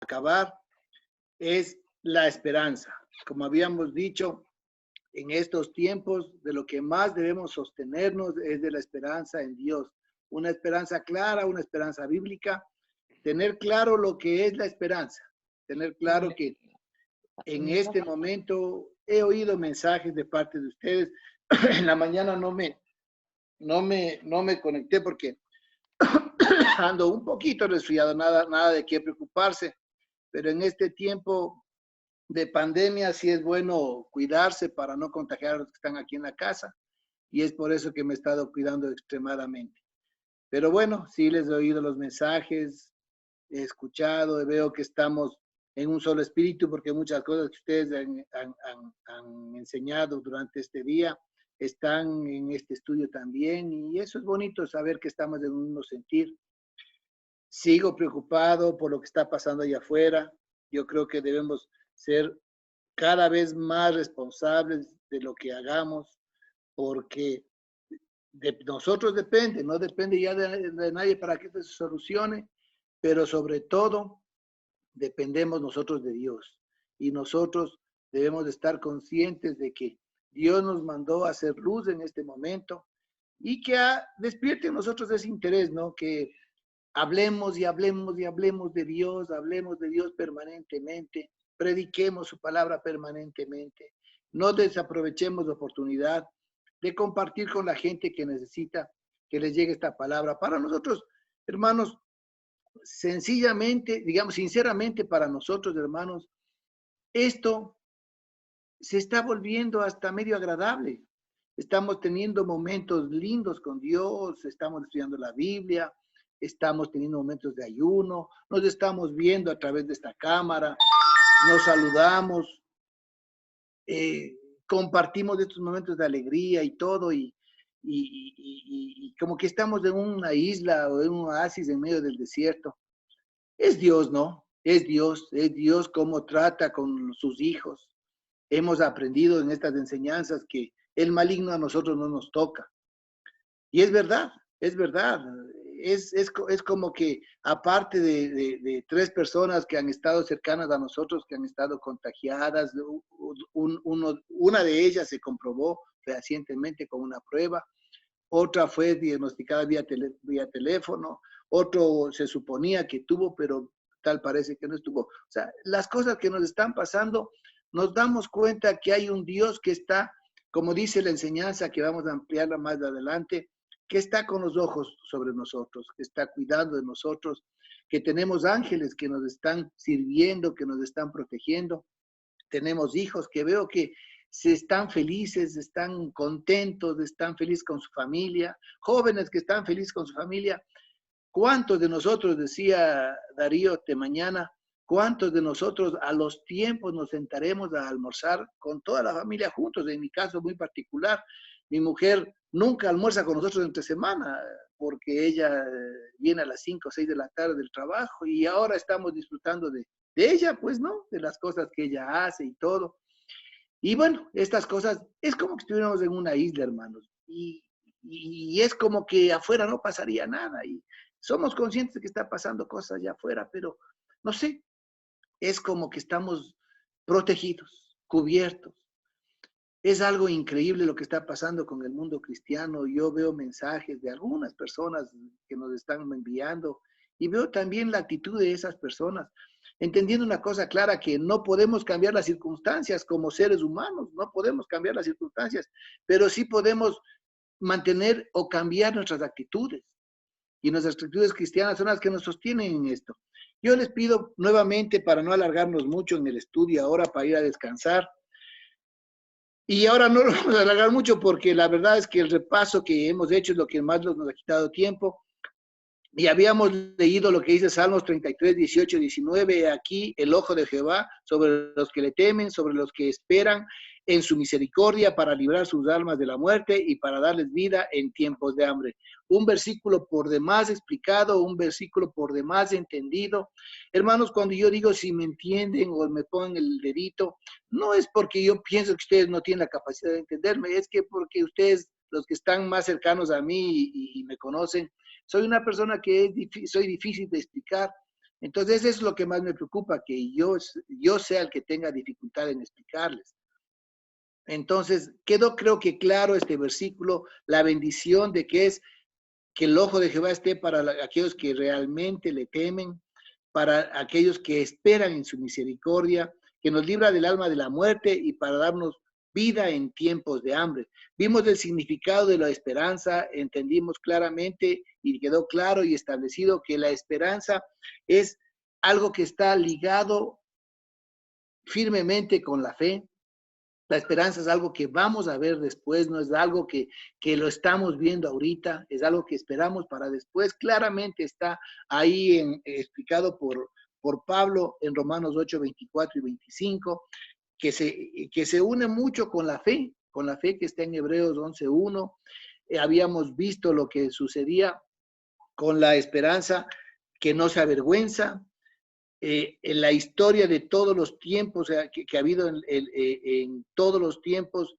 acabar es la esperanza. Como habíamos dicho, en estos tiempos de lo que más debemos sostenernos es de la esperanza en Dios. Una esperanza clara, una esperanza bíblica. Tener claro lo que es la esperanza. Tener claro que en este momento he oído mensajes de parte de ustedes. En la mañana no me conecté porque ando un poquito resfriado, nada de qué preocuparse, pero en este tiempo de pandemia sí es bueno cuidarse para no contagiar a los que están aquí en la casa y es por eso que me he estado cuidando extremadamente. Pero bueno, sí les he oído los mensajes, he escuchado, veo que estamos en un solo espíritu porque muchas cosas que ustedes han enseñado durante este día están en este estudio también y eso es bonito saber que estamos en un mismo sentir. Sigo preocupado por lo que está pasando allá afuera. Yo creo que debemos ser cada vez más responsables de lo que hagamos, porque de nosotros depende, no depende ya de nadie para que esto se solucione, pero sobre todo dependemos nosotros de Dios. Y nosotros debemos de estar conscientes de que Dios nos mandó a hacer luz en este momento y que despierte en nosotros ese interés, ¿no? Que hablemos y hablemos y hablemos de Dios permanentemente, prediquemos su palabra permanentemente, no desaprovechemos la oportunidad de compartir con la gente que necesita que les llegue esta palabra. Para nosotros, hermanos, sencillamente, digamos, sinceramente para nosotros, hermanos, esto se está volviendo hasta medio agradable. Estamos teniendo momentos lindos con Dios, estamos estudiando la Biblia, estamos teniendo momentos de ayuno, nos estamos viendo a través de esta cámara, nos saludamos, compartimos estos momentos de alegría y todo, y como que estamos en una isla o en un oasis en medio del desierto. Es Dios, ¿no? Es Dios cómo trata con sus hijos. Hemos aprendido en estas enseñanzas que el maligno a nosotros no nos toca. Y es verdad, es verdad. Es como que aparte de tres personas que han estado cercanas a nosotros, que han estado contagiadas, una de ellas se comprobó fehacientemente con una prueba, otra fue diagnosticada vía teléfono, otro se suponía que tuvo, pero tal parece que no estuvo. O sea, las cosas que nos están pasando, nos damos cuenta que hay un Dios que está, como dice la enseñanza, que vamos a ampliarla más adelante, que está con los ojos sobre nosotros, que está cuidando de nosotros, que tenemos ángeles que nos están sirviendo, que nos están protegiendo. Tenemos hijos que veo que se están felices, están contentos, están felices con su familia, jóvenes que están felices con su familia. ¿Cuántos de nosotros, decía Darío de mañana, cuántos de nosotros a los tiempos nos sentaremos a almorzar con toda la familia juntos? En mi caso muy particular, mi mujer nunca almuerza con nosotros entre semana porque ella viene a las 5 o 6 de la tarde del trabajo y ahora estamos disfrutando de ella, pues, ¿no? De las cosas que ella hace y todo. Y bueno, estas cosas, es como que estuviéramos en una isla, hermanos, y es como que afuera no pasaría nada, y somos conscientes de que está pasando cosas allá afuera, pero no sé, es como que estamos protegidos, cubiertos. Es algo increíble lo que está pasando con el mundo cristiano. Yo veo mensajes de algunas personas que nos están enviando y veo también la actitud de esas personas, entendiendo una cosa clara, que no podemos cambiar las circunstancias como seres humanos, no podemos cambiar las circunstancias, pero sí podemos mantener o cambiar nuestras actitudes. Y nuestras actitudes cristianas son las que nos sostienen en esto. Yo les pido nuevamente, para no alargarnos mucho en el estudio ahora, para ir a descansar, y ahora no lo vamos a alargar mucho porque la verdad es que el repaso que hemos hecho es lo que más nos ha quitado tiempo. Y habíamos leído lo que dice Salmos 33, 18, 19, aquí el ojo de Jehová sobre los que le temen, sobre los que esperan en su misericordia para librar sus almas de la muerte y para darles vida en tiempos de hambre. Un versículo por demás explicado, un versículo por demás entendido. Hermanos, cuando yo digo si me entienden o me ponen el dedito, no es porque yo pienso que ustedes no tienen la capacidad de entenderme, es que porque ustedes, los que están más cercanos a mí y me conocen, soy una persona que soy difícil de explicar, Entonces, eso es lo que más me preocupa, que yo sea el que tenga dificultad en explicarles. Entonces, quedó creo que claro este versículo, la bendición de que es que el ojo de Jehová esté para aquellos que realmente le temen, para aquellos que esperan en su misericordia, que nos libra del alma de la muerte y para darnos vida en tiempos de hambre. Vimos el significado de la esperanza, entendimos claramente y quedó claro y establecido que la esperanza es algo que está ligado firmemente con la fe. La esperanza es algo que vamos a ver después, no es algo que lo estamos viendo ahorita, es algo que esperamos para después. Claramente está ahí explicado por Pablo en Romanos 8, 24 y 25, que se une mucho con la fe que está en Hebreos 11, 1. Habíamos visto lo que sucedía con la esperanza que no se avergüenza, en la historia de todos los tiempos que ha habido en todos los tiempos,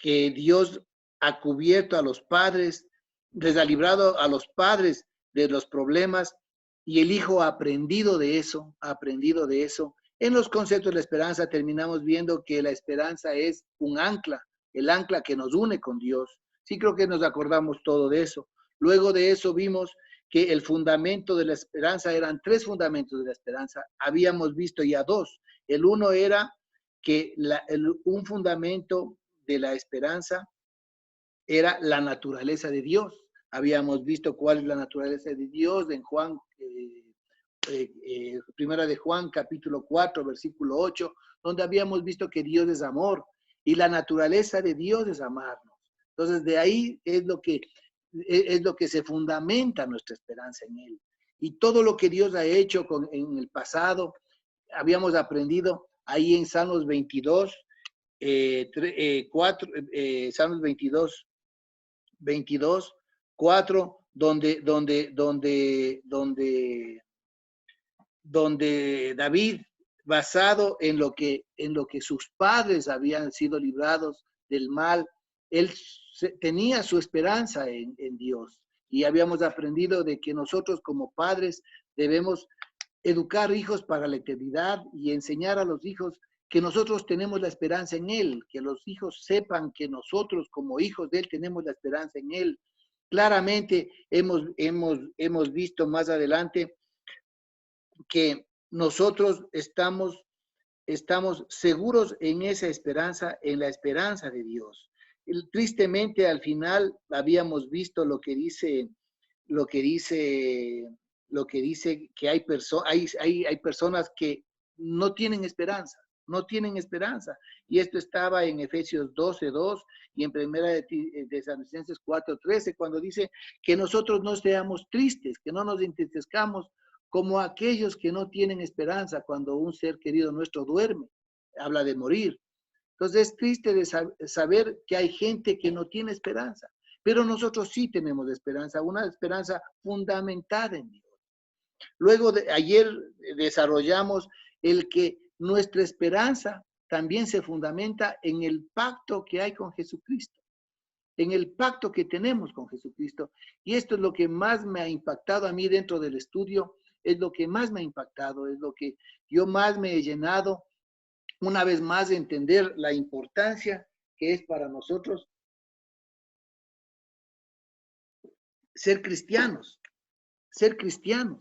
que Dios ha cubierto a los padres, les ha librado a los padres de los problemas y el Hijo ha aprendido de eso, ha aprendido de eso. En los conceptos de la esperanza terminamos viendo que la esperanza es un ancla, el ancla que nos une con Dios. Sí creo que nos acordamos todo de eso. Luego de eso vimos que el fundamento de la esperanza eran tres fundamentos de la esperanza. Habíamos visto ya dos. El uno era que un fundamento de la esperanza era la naturaleza de Dios. Habíamos visto cuál es la naturaleza de Dios en Juan, primera de Juan, capítulo 4, versículo 8, donde habíamos visto que Dios es amor y la naturaleza de Dios es amarnos. Entonces, de ahí es lo que se fundamenta nuestra esperanza en Él. Y todo lo que Dios ha hecho en el pasado, habíamos aprendido ahí en Salmos 22, 4, donde David, basado en lo que sus padres habían sido librados del mal, él tenía su esperanza en Dios. Y habíamos aprendido de que nosotros como padres debemos educar hijos para la eternidad y enseñar a los hijos que nosotros tenemos la esperanza en Él, que los hijos sepan que nosotros como hijos de Él tenemos la esperanza en Él. Claramente hemos visto más adelante que nosotros estamos seguros en esa esperanza, en la esperanza de Dios. Tristemente al final habíamos visto lo que dice que hay personas que no tienen esperanza, no tienen esperanza. Y esto estaba en Efesios 12:2 y en Primera de Tesalonicenses 4:13, cuando dice que nosotros no seamos tristes, que no nos entristezcamos como aquellos que no tienen esperanza cuando un ser querido nuestro duerme, habla de morir. Entonces es triste de saber que hay gente que no tiene esperanza, pero nosotros sí tenemos esperanza, una esperanza fundamentada en Dios. Luego ayer desarrollamos el que nuestra esperanza también se fundamenta en el pacto que hay con Jesucristo, en el pacto que tenemos con Jesucristo. Y esto es lo que más me ha impactado a mí dentro del estudio, es lo que más me ha impactado, es lo que yo más me he llenado, una vez más, de entender la importancia que es para nosotros ser cristianos, ser cristianos,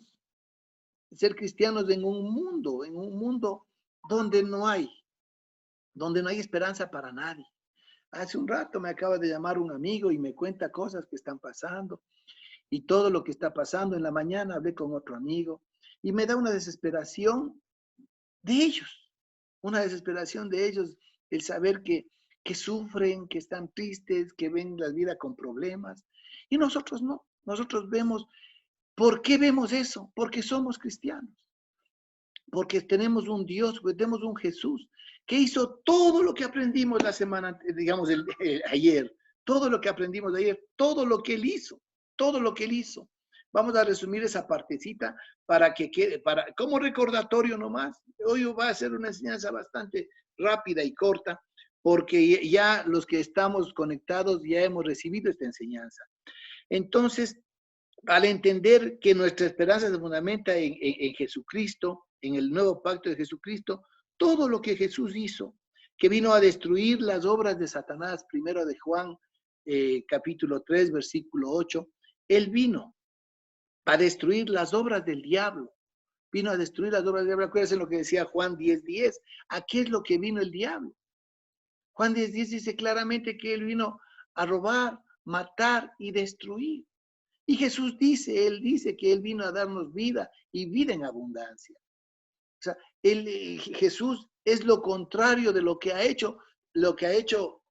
ser cristianos en un mundo donde no hay esperanza para nadie. Hace un rato me acaba de llamar un amigo y me cuenta cosas que están pasando y todo lo que está pasando. En la mañana hablé con otro amigo y me da una desesperación de ellos, el saber que sufren, que están tristes, que ven la vida con problemas. Y nosotros no, nosotros vemos, ¿por qué vemos eso? Porque somos cristianos, porque tenemos un Dios, porque tenemos un Jesús que hizo todo lo que aprendimos la semana, digamos, ayer, todo lo que aprendimos de ayer, todo lo que Él hizo, todo lo que Él hizo. Vamos a resumir esa partecita para que quede, como recordatorio nomás. Hoy va a ser una enseñanza bastante rápida y corta, porque ya los que estamos conectados ya hemos recibido esta enseñanza. Entonces, al entender que nuestra esperanza se fundamenta en Jesucristo, en el nuevo pacto de Jesucristo, todo lo que Jesús hizo, que vino a destruir las obras de Satanás, primero de Juan, capítulo 3, versículo 8, él vino a destruir las obras del diablo, vino a destruir las obras del diablo. Acuérdense lo que decía Juan 10:10, ¿a qué es lo que vino el diablo? Juan 10:10 dice claramente que él vino a robar, matar y destruir. Y Jesús dice, él dice que él vino a darnos vida y vida en abundancia. O sea, Jesús es lo contrario de lo que ha hecho, lo que ha hecho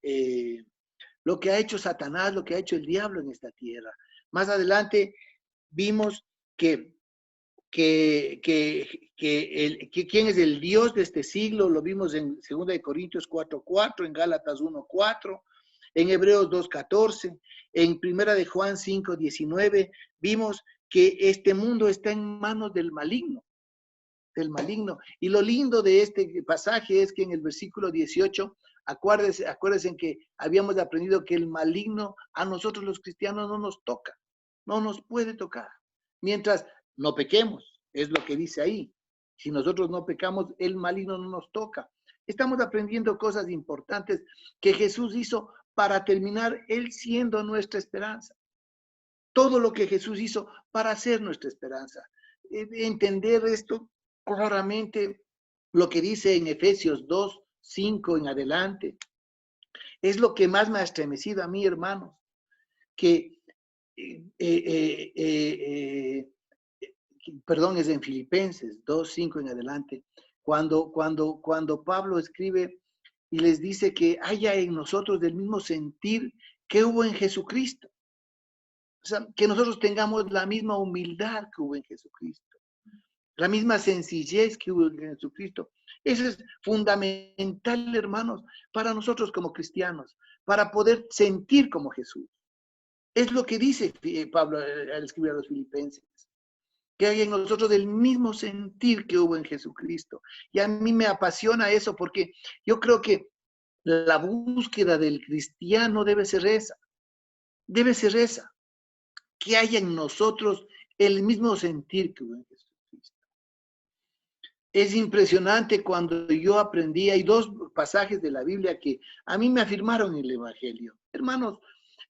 Satanás, lo que ha hecho el diablo en esta tierra. Más adelante vimos que quién es el Dios de este siglo, lo vimos en 2 Corintios 4:4, en Gálatas 1:4, en Hebreos 2:14, en 1 de Juan 5:19, vimos que este mundo está en manos del maligno. Y lo lindo de este pasaje es que en el versículo 18, acuérdense que habíamos aprendido que el maligno a nosotros los cristianos no nos toca, no nos puede tocar. Mientras no pequemos, es lo que dice ahí. Si nosotros no pecamos, el maligno no nos toca. Estamos aprendiendo cosas importantes que Jesús hizo para terminar él siendo nuestra esperanza. Todo lo que Jesús hizo para ser nuestra esperanza. Entender esto claramente, lo que dice en Efesios 2:5 en adelante, es lo que más me ha estremecido a mí, hermanos, que perdón, es en Filipenses 2:5 en adelante, cuando Pablo escribe y les dice que haya en nosotros del mismo sentir que hubo en Jesucristo. O sea, que nosotros tengamos la misma humildad que hubo en Jesucristo, la misma sencillez que hubo en Jesucristo. Eso es fundamental, hermanos, para nosotros como cristianos, para poder sentir como Jesús. Es lo que dice Pablo al escribir a los filipenses, que hay en nosotros el mismo sentir que hubo en Jesucristo. Y a mí me apasiona eso porque yo creo que la búsqueda del cristiano debe ser esa, que haya en nosotros el mismo sentir que hubo en Jesucristo. Es impresionante cuando yo aprendí, hay dos pasajes de la Biblia que a mí me afirmaron el Evangelio. Hermanos,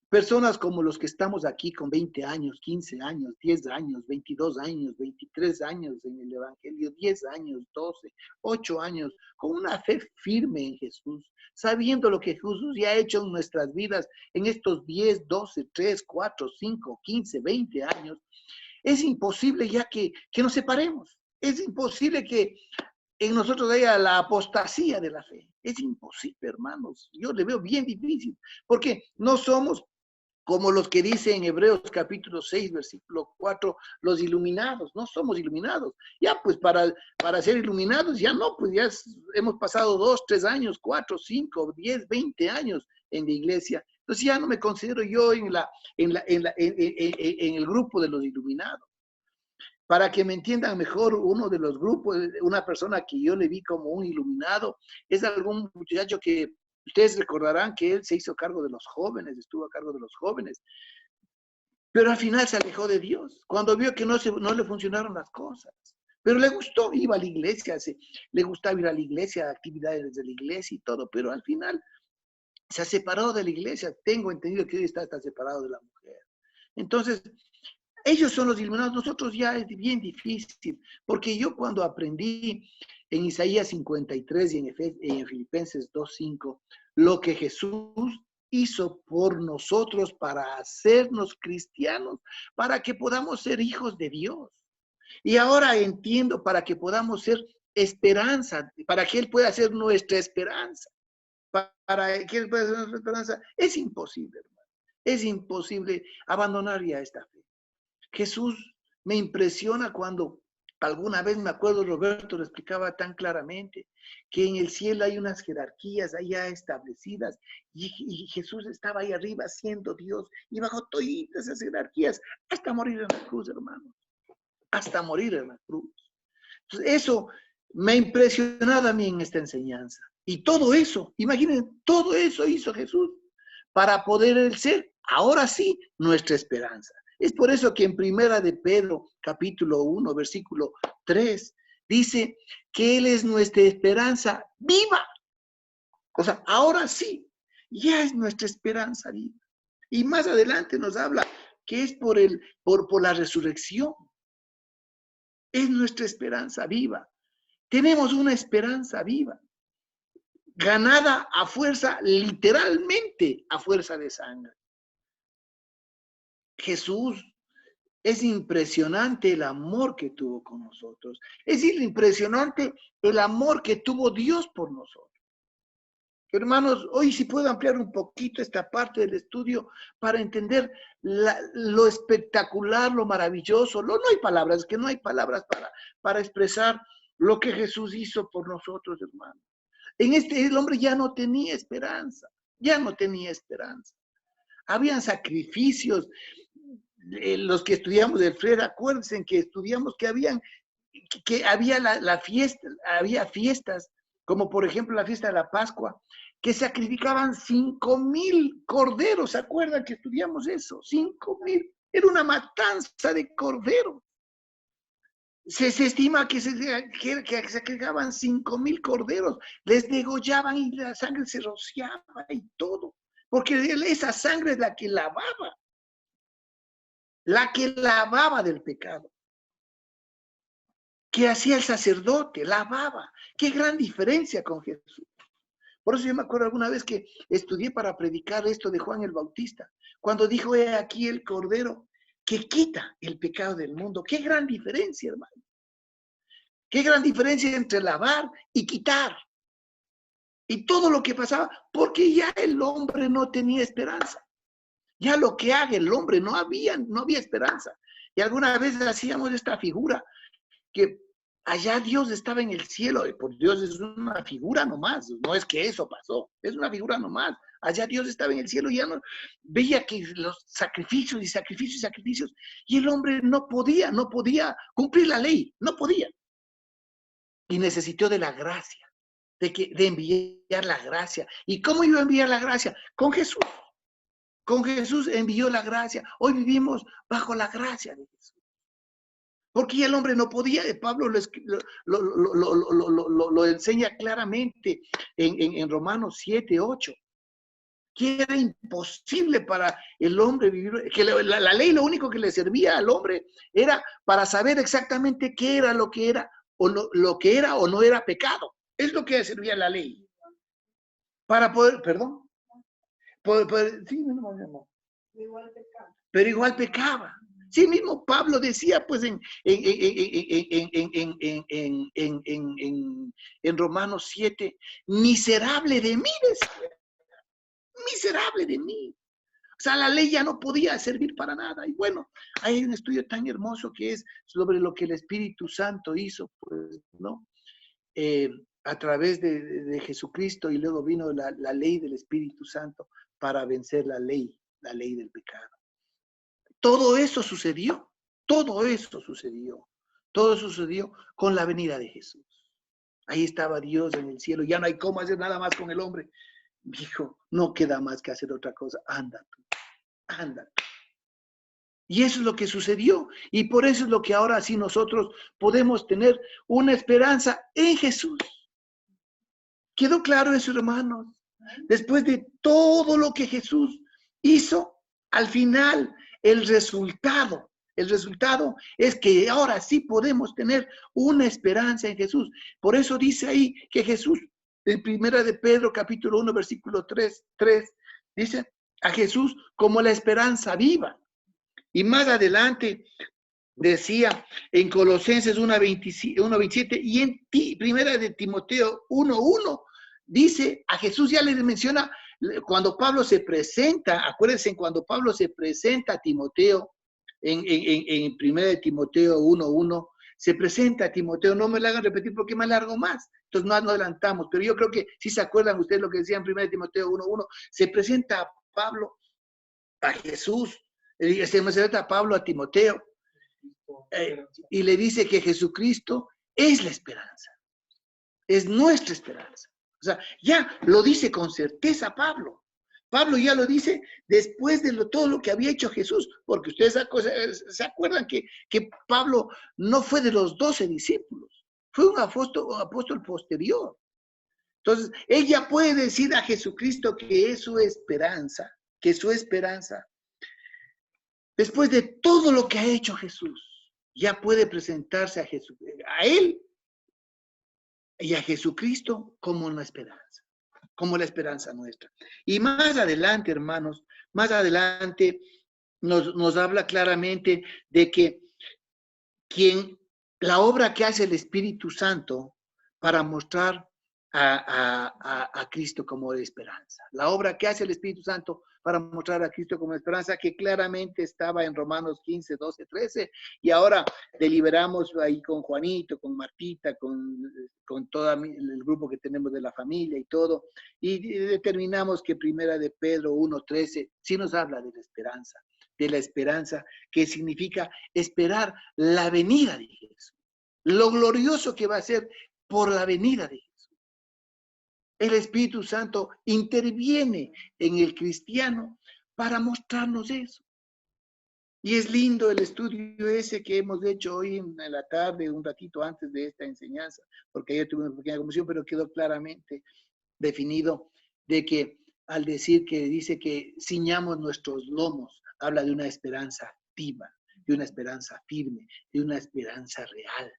personas como los que estamos aquí con 20 años, 15 años, 10 años, 22 años, 23 años en el Evangelio, 10 años, 12, 8 años, con una fe firme en Jesús, sabiendo lo que Jesús ya ha hecho en nuestras vidas en estos 10, 12, 3, 4, 5, 15, 20 años, es imposible ya que nos separemos. Es imposible que en nosotros haya la apostasía de la fe. Es imposible, hermanos. Yo le veo bien difícil, porque no somos como los que dice en Hebreos capítulo 6, versículo 4, los iluminados. No somos iluminados. Ya, pues para ser iluminados, ya no, pues ya hemos pasado 2, 3 años, 4, 5, 10, 20 años en la iglesia. Entonces ya no me considero yo en el grupo de los iluminados. Para que me entiendan mejor, uno de los grupos, una persona que yo le vi como un iluminado, es algún muchacho que ustedes recordarán que él se hizo cargo de los jóvenes, estuvo a cargo de los jóvenes, pero al final se alejó de Dios, cuando vio que no le funcionaron las cosas. Pero le gustó, iba a la iglesia, le gustaba ir a la iglesia, actividades de la iglesia y todo, pero al final se ha separado de la iglesia. Tengo entendido que hoy está separado de la mujer. Entonces, ellos son los iluminados, nosotros ya es bien difícil, porque yo cuando aprendí en Isaías 53 y en Filipenses 2:5, lo que Jesús hizo por nosotros para hacernos cristianos, para que podamos ser hijos de Dios. Y ahora entiendo, para que podamos ser esperanza, para que Él pueda ser nuestra esperanza, para que Él pueda ser nuestra esperanza, es imposible, hermano. Es imposible abandonar ya esta fe. Jesús me impresiona cuando alguna vez, me acuerdo, Roberto lo explicaba tan claramente, que en el cielo hay unas jerarquías allá establecidas y Jesús estaba ahí arriba siendo Dios y bajo todas esas jerarquías hasta morir en la cruz, hermano. Hasta morir en la cruz. Entonces, eso me ha impresionado a mí en esta enseñanza. Y todo eso, imaginen, todo eso hizo Jesús para poder ser, ahora sí, nuestra esperanza. Es por eso que en Primera de Pedro, capítulo 1, versículo 3, dice que Él es nuestra esperanza viva. O sea, ahora sí, ya es nuestra esperanza viva. Y más adelante nos habla que es por la resurrección. Es nuestra esperanza viva. Tenemos una esperanza viva, ganada a fuerza, literalmente a fuerza de sangre. Jesús, es impresionante el amor que tuvo con nosotros. Es impresionante el amor que tuvo Dios por nosotros. Hermanos, hoy sí puedo ampliar un poquito esta parte del estudio para entender lo espectacular, lo maravilloso. No hay palabras, que no hay palabras para expresar lo que Jesús hizo por nosotros, hermanos. El hombre ya no tenía esperanza, ya no tenía esperanza. Habían sacrificios. Los que estudiamos del Fred, acuérdense que estudiamos que había la fiesta, había fiestas, como por ejemplo la fiesta de la Pascua, que sacrificaban 5,000 corderos. ¿Se acuerdan que estudiamos eso? 5,000. Era una matanza de corderos. Se estima que sacrificaban 5,000 corderos. Les degollaban y la sangre se rociaba y todo. Porque esa sangre es la que lavaba del pecado. ¿Qué hacía el sacerdote? Lavaba. Qué gran diferencia con Jesús. Por eso yo me acuerdo alguna vez que estudié para predicar esto de Juan el Bautista, cuando dijo, he aquí el Cordero que quita el pecado del mundo. Qué gran diferencia, hermano. Qué gran diferencia entre lavar y quitar. Y todo lo que pasaba, porque ya el hombre no tenía esperanza. Ya lo que haga el hombre, no había esperanza. Y alguna vez hacíamos esta figura, que allá Dios estaba en el cielo, y por Dios es una figura nomás, no es que eso pasó, es una figura nomás. Allá Dios estaba en el cielo y ya no veía que los sacrificios y sacrificios y sacrificios, y el hombre no podía cumplir la ley, no podía. Y necesitó de la gracia, de enviar la gracia. ¿Y cómo iba a enviar la gracia? Con Jesús. Con Jesús envió la gracia. Hoy vivimos bajo la gracia de Jesús. Porque el hombre no podía. Pablo lo enseña claramente en Romanos 7:8. Que era imposible para el hombre vivir. Que la ley lo único que le servía al hombre era para saber exactamente qué era lo que era lo que era o no era pecado. Es lo que servía la ley. Para poder, perdón. Sí, no. Pero igual pecaba. Sí, mismo Pablo decía, pues, en Romanos 7, miserable de mí, decía. Miserable de mí. O sea, la ley ya no podía servir para nada. Y bueno, hay un estudio tan hermoso que es sobre lo que el Espíritu Santo hizo, pues, ¿no? A través de Jesucristo, y luego vino la ley del Espíritu Santo para vencer la ley del pecado. Todo eso sucedió con la venida de Jesús. Ahí estaba Dios en el cielo, ya no hay cómo hacer nada más con el hombre. Dijo, no queda más que hacer otra cosa, anda tú. Y eso es lo que sucedió, y por eso es lo que ahora sí nosotros podemos tener una esperanza en Jesús. ¿Quedó claro eso, hermanos? Después de todo lo que Jesús hizo, al final el resultado es que ahora sí podemos tener una esperanza en Jesús. Por eso dice ahí que Jesús, en Primera de Pedro, capítulo 1, versículo 3, dice a Jesús como la esperanza viva. Y más adelante decía en Colosenses 1:27 y en Primera de Timoteo 1:1, dice a Jesús, ya le menciona cuando Pablo se presenta, acuérdense cuando Pablo se presenta a Timoteo en Primera de Timoteo 1:1, se presenta a Timoteo, no me lo hagan repetir porque me alargo más, entonces no adelantamos, pero yo creo que si se acuerdan ustedes lo que decía en Primera de Timoteo 1:1, se presenta a Pablo, a Jesús, se presenta a Pablo a Timoteo, y le dice que Jesucristo es la esperanza, es nuestra esperanza. O sea, ya lo dice con certeza Pablo, Pablo ya lo dice después de todo lo que había hecho Jesús, porque ustedes se acuerdan que Pablo no fue de los 12 discípulos, fue un apóstol posterior. Entonces, él ya puede decir a Jesucristo que es su esperanza, después de todo lo que ha hecho Jesús, ya puede presentarse a él y a Jesucristo como una esperanza, como la esperanza nuestra. Y más adelante, hermanos, más adelante nos habla claramente de que la obra que hace el Espíritu Santo para mostrar a Cristo como esperanza. La obra que hace el Espíritu Santo para mostrar a Cristo como esperanza, que claramente estaba en Romanos 15, 12, 13, y ahora deliberamos ahí con Juanito, con Martita, con todo el grupo que tenemos de la familia y todo, y determinamos que Primera de Pedro 1, 13 sí nos habla de la esperanza que significa esperar la venida de Jesús, lo glorioso que va a ser por la venida de Jesús. El Espíritu Santo interviene en el cristiano para mostrarnos eso. Y es lindo el estudio ese que hemos hecho hoy en la tarde, un ratito antes de esta enseñanza, porque ayer tuve una pequeña confusión, pero quedó claramente definido de que al decir que dice que ciñamos nuestros lomos, habla de una esperanza activa, de una esperanza firme, de una esperanza real.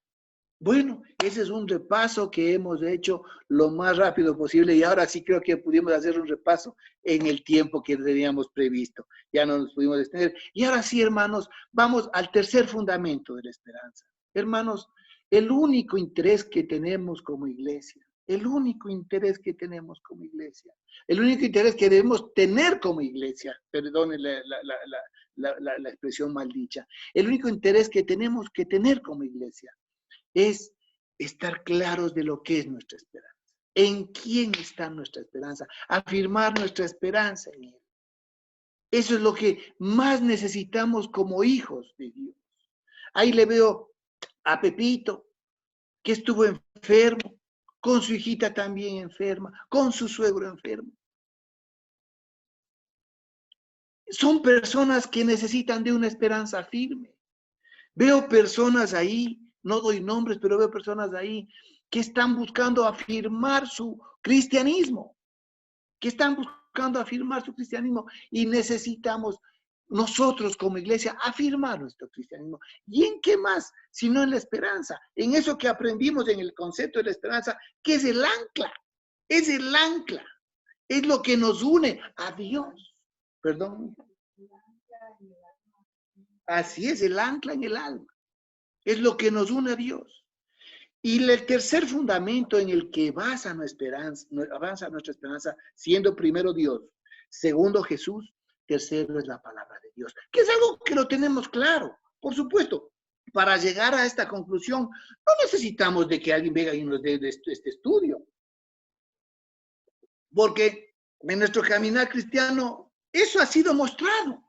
Bueno, ese es un repaso que hemos hecho lo más rápido posible y ahora sí creo que pudimos hacer un repaso en el tiempo que teníamos previsto. Ya no nos pudimos extender. Y ahora sí, hermanos, vamos al tercer fundamento de la esperanza. Hermanos, el único interés que tenemos como iglesia, el único interés que tenemos como iglesia, el único interés que debemos tener como iglesia, perdone la expresión maldicha, el único interés que tenemos que tener como iglesia es estar claros de lo que es nuestra esperanza. ¿En quién está nuestra esperanza? Afirmar nuestra esperanza en Él. Eso es lo que más necesitamos como hijos de Dios. Ahí le veo a Pepito, que estuvo enfermo, con su hijita también enferma, con su suegro enfermo. Son personas que necesitan de una esperanza firme. Veo personas ahí, no doy nombres, pero veo personas ahí que están buscando afirmar su cristianismo, y necesitamos nosotros como iglesia afirmar nuestro cristianismo. ¿Y en qué más? Sino en la esperanza, en eso que aprendimos en el concepto de la esperanza, que es el ancla, es lo que nos une a Dios. Perdón. Así es, el ancla en el alma. Es lo que nos une a Dios. Y el tercer fundamento en el que basa nuestra esperanza, siendo primero Dios, segundo Jesús, tercero es la palabra de Dios, que es algo que lo tenemos claro, por supuesto. Para llegar a esta conclusión, no necesitamos de que alguien venga y nos dé este estudio. Porque en nuestro caminar cristiano, eso ha sido mostrado.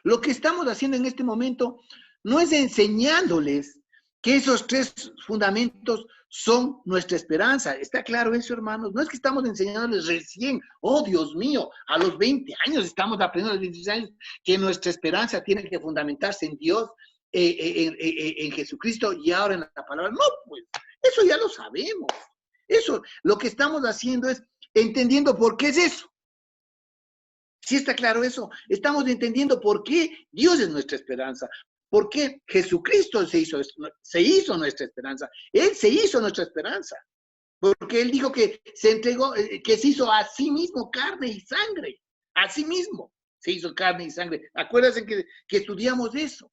Lo que estamos haciendo en este momento no es enseñándoles que esos tres fundamentos son nuestra esperanza. ¿Está claro eso, hermanos? No es que estamos enseñándoles recién, oh Dios mío, a los 20 años estamos aprendiendo, a los 16 años, que nuestra esperanza tiene que fundamentarse en Dios, en Jesucristo y ahora en la palabra. No, pues, eso ya lo sabemos. Eso, lo que estamos haciendo es entendiendo por qué es eso. ¿Sí está claro eso? Estamos entendiendo por qué Dios es nuestra esperanza, por qué Jesucristo se hizo nuestra esperanza. Él se hizo nuestra esperanza, porque Él dijo que se entregó, que se hizo a sí mismo carne y sangre, a sí mismo se hizo carne y sangre. Acuérdense que estudiamos eso.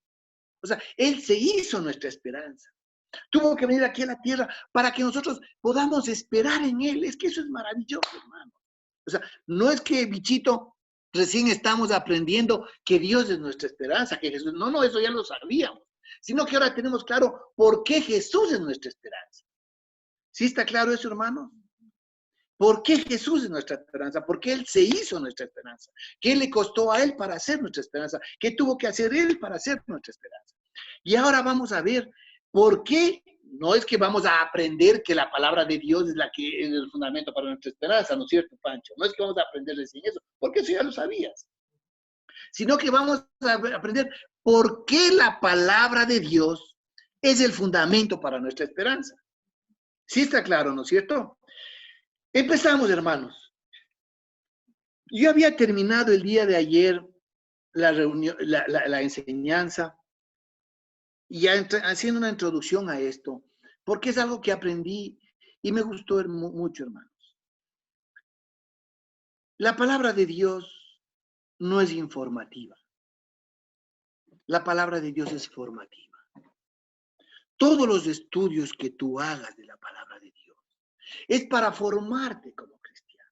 O sea, Él se hizo nuestra esperanza. Tuvo que venir aquí a la tierra para que nosotros podamos esperar en Él. Es que eso es maravilloso, hermano. O sea, no es que, bichito, recién estamos aprendiendo que Dios es nuestra esperanza, que Jesús, no, eso ya lo sabíamos, sino que ahora tenemos claro por qué Jesús es nuestra esperanza. ¿Sí está claro eso, hermano? ¿Por qué Jesús es nuestra esperanza? Porque Él se hizo nuestra esperanza. ¿Qué le costó a Él para hacer nuestra esperanza? ¿Qué tuvo que hacer Él para hacer nuestra esperanza? Y ahora vamos a ver por qué no es que vamos a aprender que la palabra de Dios es la que es el fundamento para nuestra esperanza, ¿no es cierto, Pancho? No es que vamos a aprender recién eso, porque eso ya lo sabías. Sino que vamos a aprender por qué la palabra de Dios es el fundamento para nuestra esperanza. Sí está claro, ¿no es cierto? Empezamos, hermanos. Yo había terminado el día de ayer la reunión, la enseñanza, y ya haciendo una introducción a esto, porque es algo que aprendí y me gustó mucho, hermanos. La palabra de Dios no es informativa. La palabra de Dios es formativa. Todos los estudios que tú hagas de la palabra de Dios es para formarte como cristiano,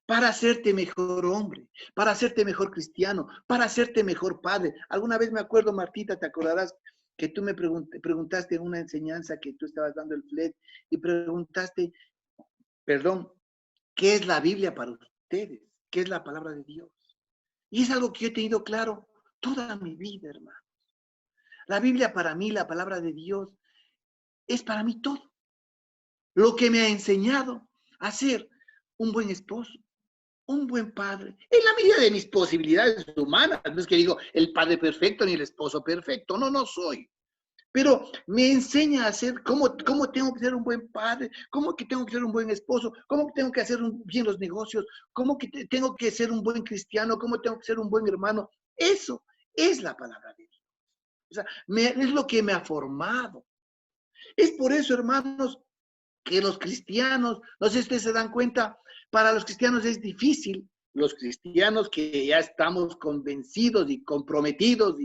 para hacerte mejor hombre, para hacerte mejor cristiano, para hacerte mejor padre. Alguna vez me acuerdo, Martita, te acordarás que tú me preguntaste en una enseñanza que tú estabas dando el FLED y preguntaste, perdón, ¿qué es la Biblia para ustedes? ¿Qué es la palabra de Dios? Y es algo que yo he tenido claro toda mi vida, hermano. La Biblia para mí, la palabra de Dios, es para mí todo. Lo que me ha enseñado a ser un buen esposo, un buen padre, en la medida de mis posibilidades humanas. No es que digo el padre perfecto ni el esposo perfecto, no, no soy. Pero me enseña a ser, cómo tengo que ser un buen padre, cómo que tengo que ser un buen esposo, cómo que tengo que hacer bien los negocios, cómo que tengo que ser un buen cristiano, cómo tengo que ser un buen hermano. Eso es la palabra de Dios. O sea, es lo que me ha formado. Es por eso, hermanos, que los cristianos, no sé si ustedes se dan cuenta, para los cristianos es difícil, los cristianos que ya estamos convencidos y comprometidos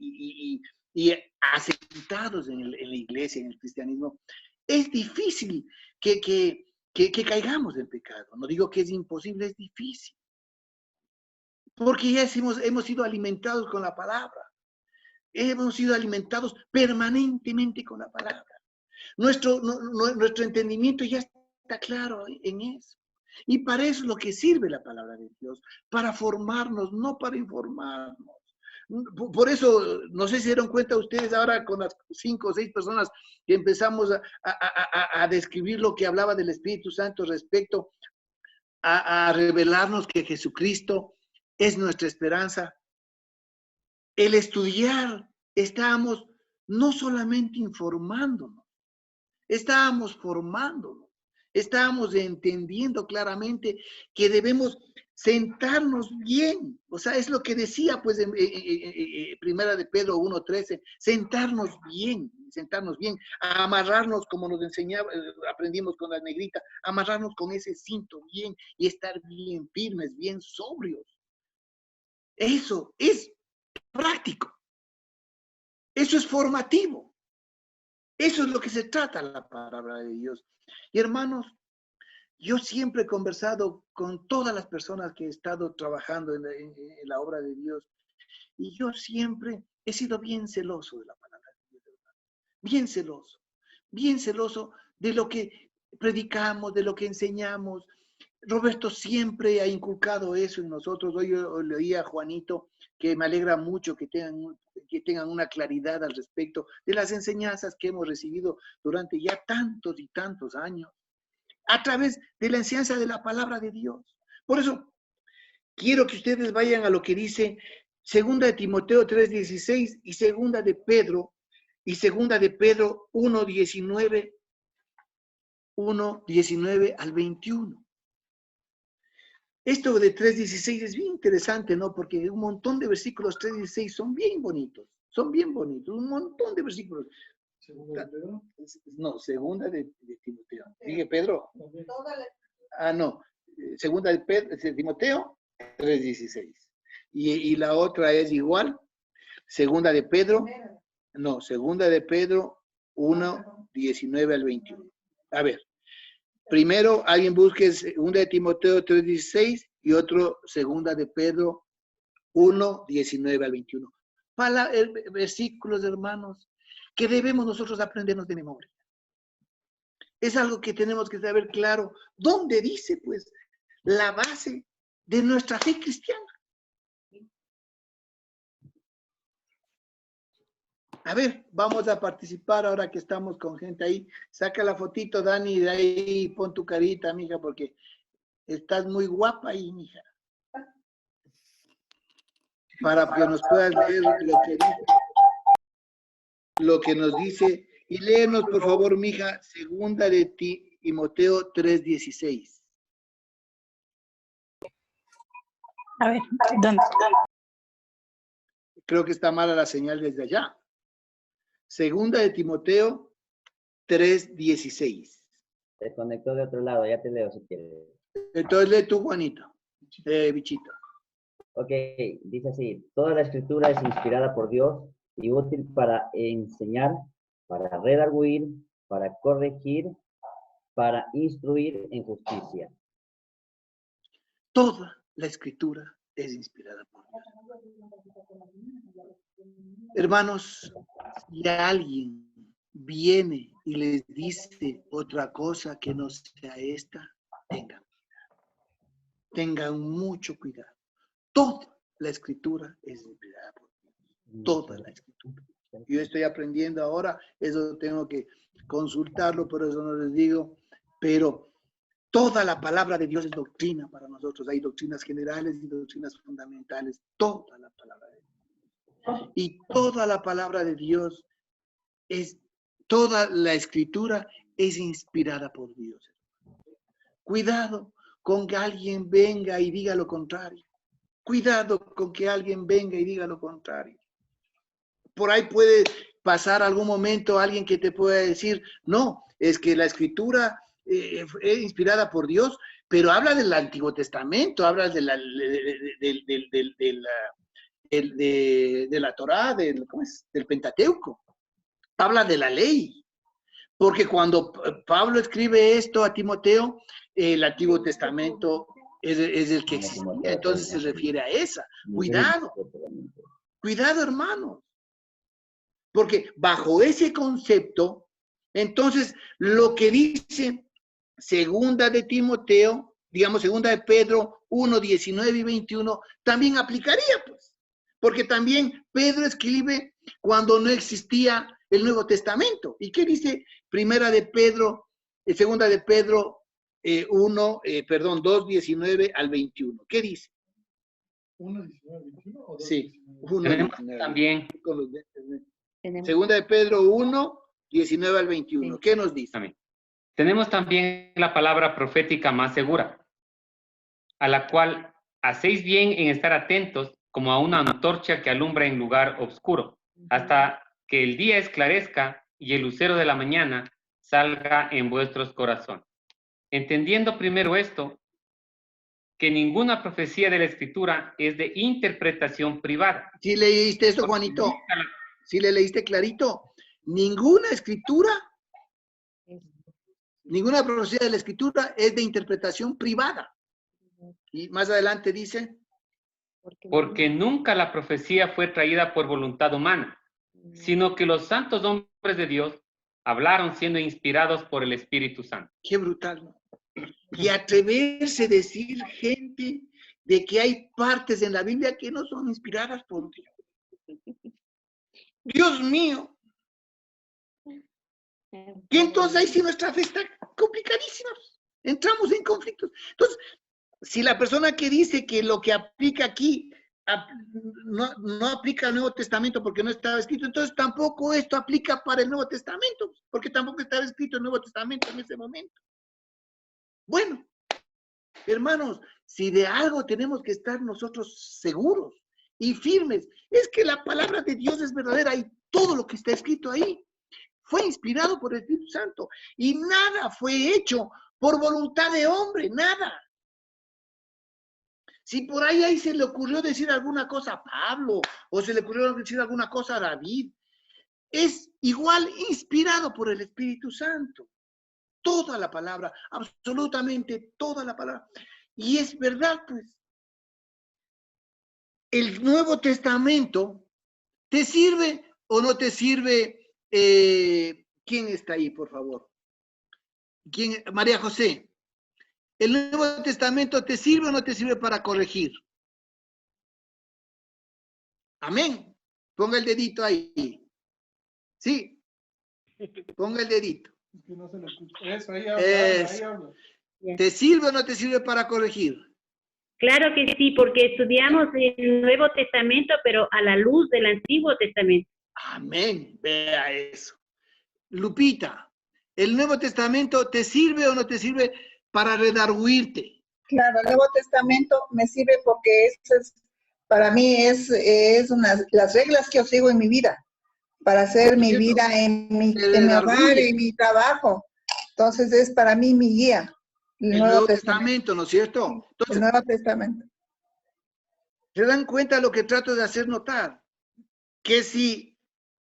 y asentados en la iglesia, en el cristianismo, es difícil que caigamos en pecado. No digo que es imposible, es difícil. Porque ya hemos sido alimentados con la palabra. Hemos sido alimentados permanentemente con la palabra. Nuestro entendimiento ya está claro en eso. Y para eso es lo que sirve la palabra de Dios, para formarnos, no para informarnos. Por eso, no sé si se dieron cuenta ustedes ahora con las 5 o 6 personas que empezamos a describir lo que hablaba del Espíritu Santo respecto a revelarnos que Jesucristo es nuestra esperanza. El estudiar, estábamos no solamente informándonos, estábamos formándonos, estábamos entendiendo claramente que debemos sentarnos bien. O sea, es lo que decía pues en Primera de Pedro 1:13, sentarnos bien, amarrarnos como nos enseñaba, aprendimos con la negrita, amarrarnos con ese cinto bien y estar bien firmes, bien sobrios. Eso es práctico. Eso es formativo. Eso es lo que se trata la palabra de Dios. Y hermanos, yo siempre he conversado con todas las personas que he estado trabajando en la obra de Dios y yo siempre he sido bien celoso de la palabra de Dios. Bien celoso de lo que predicamos, de lo que enseñamos. Roberto siempre ha inculcado eso en nosotros. Hoy yo leí a Juanito que me alegra mucho que tengan una claridad al respecto de las enseñanzas que hemos recibido durante ya tantos y tantos años, a través de la enseñanza de la palabra de Dios. Por eso, quiero que ustedes vayan a lo que dice 2 de Timoteo 3:16 y 2 de Pedro, 1:19, 1:19 al 21. Esto de 3:16 es bien interesante, ¿no? Porque un montón de versículos 3:16 son bien bonitos, un montón de versículos. ¿Segunda de Pedro? No, segunda de Timoteo. ¿Sigue Pedro? Ah, no. Segunda de Timoteo 3:16. Y la otra es igual. Segunda de Pedro. No, segunda de Pedro 1:19 al 21. A ver. Primero, alguien busque 2 de Timoteo 3:16 y otro 2 de Pedro 1:19 al 21. Versículos, hermanos, que debemos nosotros aprendernos de memoria. Es algo que tenemos que saber claro. ¿Dónde dice, pues, la base de nuestra fe cristiana? A ver, vamos a participar ahora que estamos con gente ahí. Saca la fotito, Dani, de ahí pon tu carita, mija, porque estás muy guapa ahí, mija. Para que nos puedas leer lo que nos dice. Y léenos, por favor, mija, segunda de Timoteo 3:16. A ver, ¿dónde? Creo que está mala la señal desde allá. Segunda de Timoteo 3:16. Se conectó de otro lado, ya te leo si quieres. Entonces lee tú, Juanito, bichito. Ok, dice así, toda la escritura es inspirada por Dios y útil para enseñar, para redarguir, para corregir, para instruir en justicia. Toda la escritura es inspirada por Dios. Hermanos, si alguien viene y les dice otra cosa que no sea esta, tengan mucho cuidado. Toda la escritura es inspirada por Dios. Toda la escritura. Yo estoy aprendiendo ahora, eso tengo que consultarlo, por eso no les digo, pero toda la palabra de Dios es doctrina para nosotros. Hay doctrinas generales y doctrinas fundamentales. Toda la palabra de Dios. Y toda la palabra de Dios toda la escritura es inspirada por Dios. Cuidado con que alguien venga y diga lo contrario. Cuidado con que alguien venga y diga lo contrario. Por ahí puede pasar algún momento alguien que te pueda decir, no, es que la escritura es inspirada por Dios, pero habla del Antiguo Testamento, habla de la Torá, del Pentateuco, habla de la ley. Porque cuando Pablo escribe esto a Timoteo, el Antiguo Testamento es el que existía, entonces se refiere a esa. Cuidado, cuidado, hermanos. Porque bajo ese concepto, entonces lo que dice segunda de Timoteo, digamos segunda de Pedro 1, 19 y 21, también aplicaría, pues. Porque también Pedro escribe cuando no existía el Nuevo Testamento. ¿Y qué dice primera de Pedro, segunda de Pedro 2, 19 al 21? ¿Qué dice? 1, 19, 21 o 2, sí, 1, tenemos 19, también, con los segunda de Pedro 1, 19 al 21. Sí. ¿Qué nos dice? también. Tenemos también la palabra profética más segura, a la cual hacéis bien en estar atentos como a una antorcha que alumbra en lugar oscuro, hasta que el día esclarezca y el lucero de la mañana salga en vuestros corazones. Entendiendo primero esto, que ninguna profecía de la Escritura es de interpretación privada. ¿Sí leíste esto, Juanito? ¿Sí le leíste clarito? Ninguna escritura, ninguna profecía de la Escritura es de interpretación privada. Y más adelante dice, porque nunca la profecía fue traída por voluntad humana, sino que los santos hombres de Dios hablaron siendo inspirados por el Espíritu Santo. Qué brutal, ¿no? Y atreverse a decir, gente, de que hay partes en la Biblia que no son inspiradas por Dios. Dios mío. Y entonces ahí sí nuestra fe está complicadísima. Entramos en conflictos. Entonces, si la persona que dice que lo que aplica aquí no aplica al Nuevo Testamento porque no estaba escrito, entonces tampoco esto aplica para el Nuevo Testamento, porque tampoco estaba escrito el Nuevo Testamento en ese momento. Bueno, hermanos, si de algo tenemos que estar nosotros seguros y firmes, es que la palabra de Dios es verdadera y todo lo que está escrito ahí fue inspirado por el Espíritu Santo y nada fue hecho por voluntad de hombre, nada. Si por ahí se le ocurrió decir alguna cosa a Pablo o se le ocurrió decir alguna cosa a David, es igual inspirado por el Espíritu Santo. Toda la palabra, absolutamente toda la palabra. Y es verdad, pues. ¿El Nuevo Testamento te sirve o no te sirve? ¿Quién está ahí, por favor? ¿Quién? María José. ¿El Nuevo Testamento te sirve o no te sirve para corregir? Amén. Ponga el dedito ahí. Sí, ponga el dedito. Es que no se lo escucha. Eso, ahí habla, ahí habla. ¿Te sirve o no te sirve para corregir? Claro que sí, porque estudiamos el Nuevo Testamento, pero a la luz del Antiguo Testamento. Amén, vea eso. Lupita, ¿el Nuevo Testamento te sirve o no te sirve para redarguirte? Claro, el Nuevo Testamento me sirve porque eso es, para mí es las reglas que yo sigo en mi vida, para hacer mi vida en mi hogar, en mi trabajo. Entonces es para mí mi guía. El Nuevo Testamento, ¿no es cierto? Entonces, el Nuevo Testamento. ¿se dan cuenta de lo que trato de hacer notar? Que si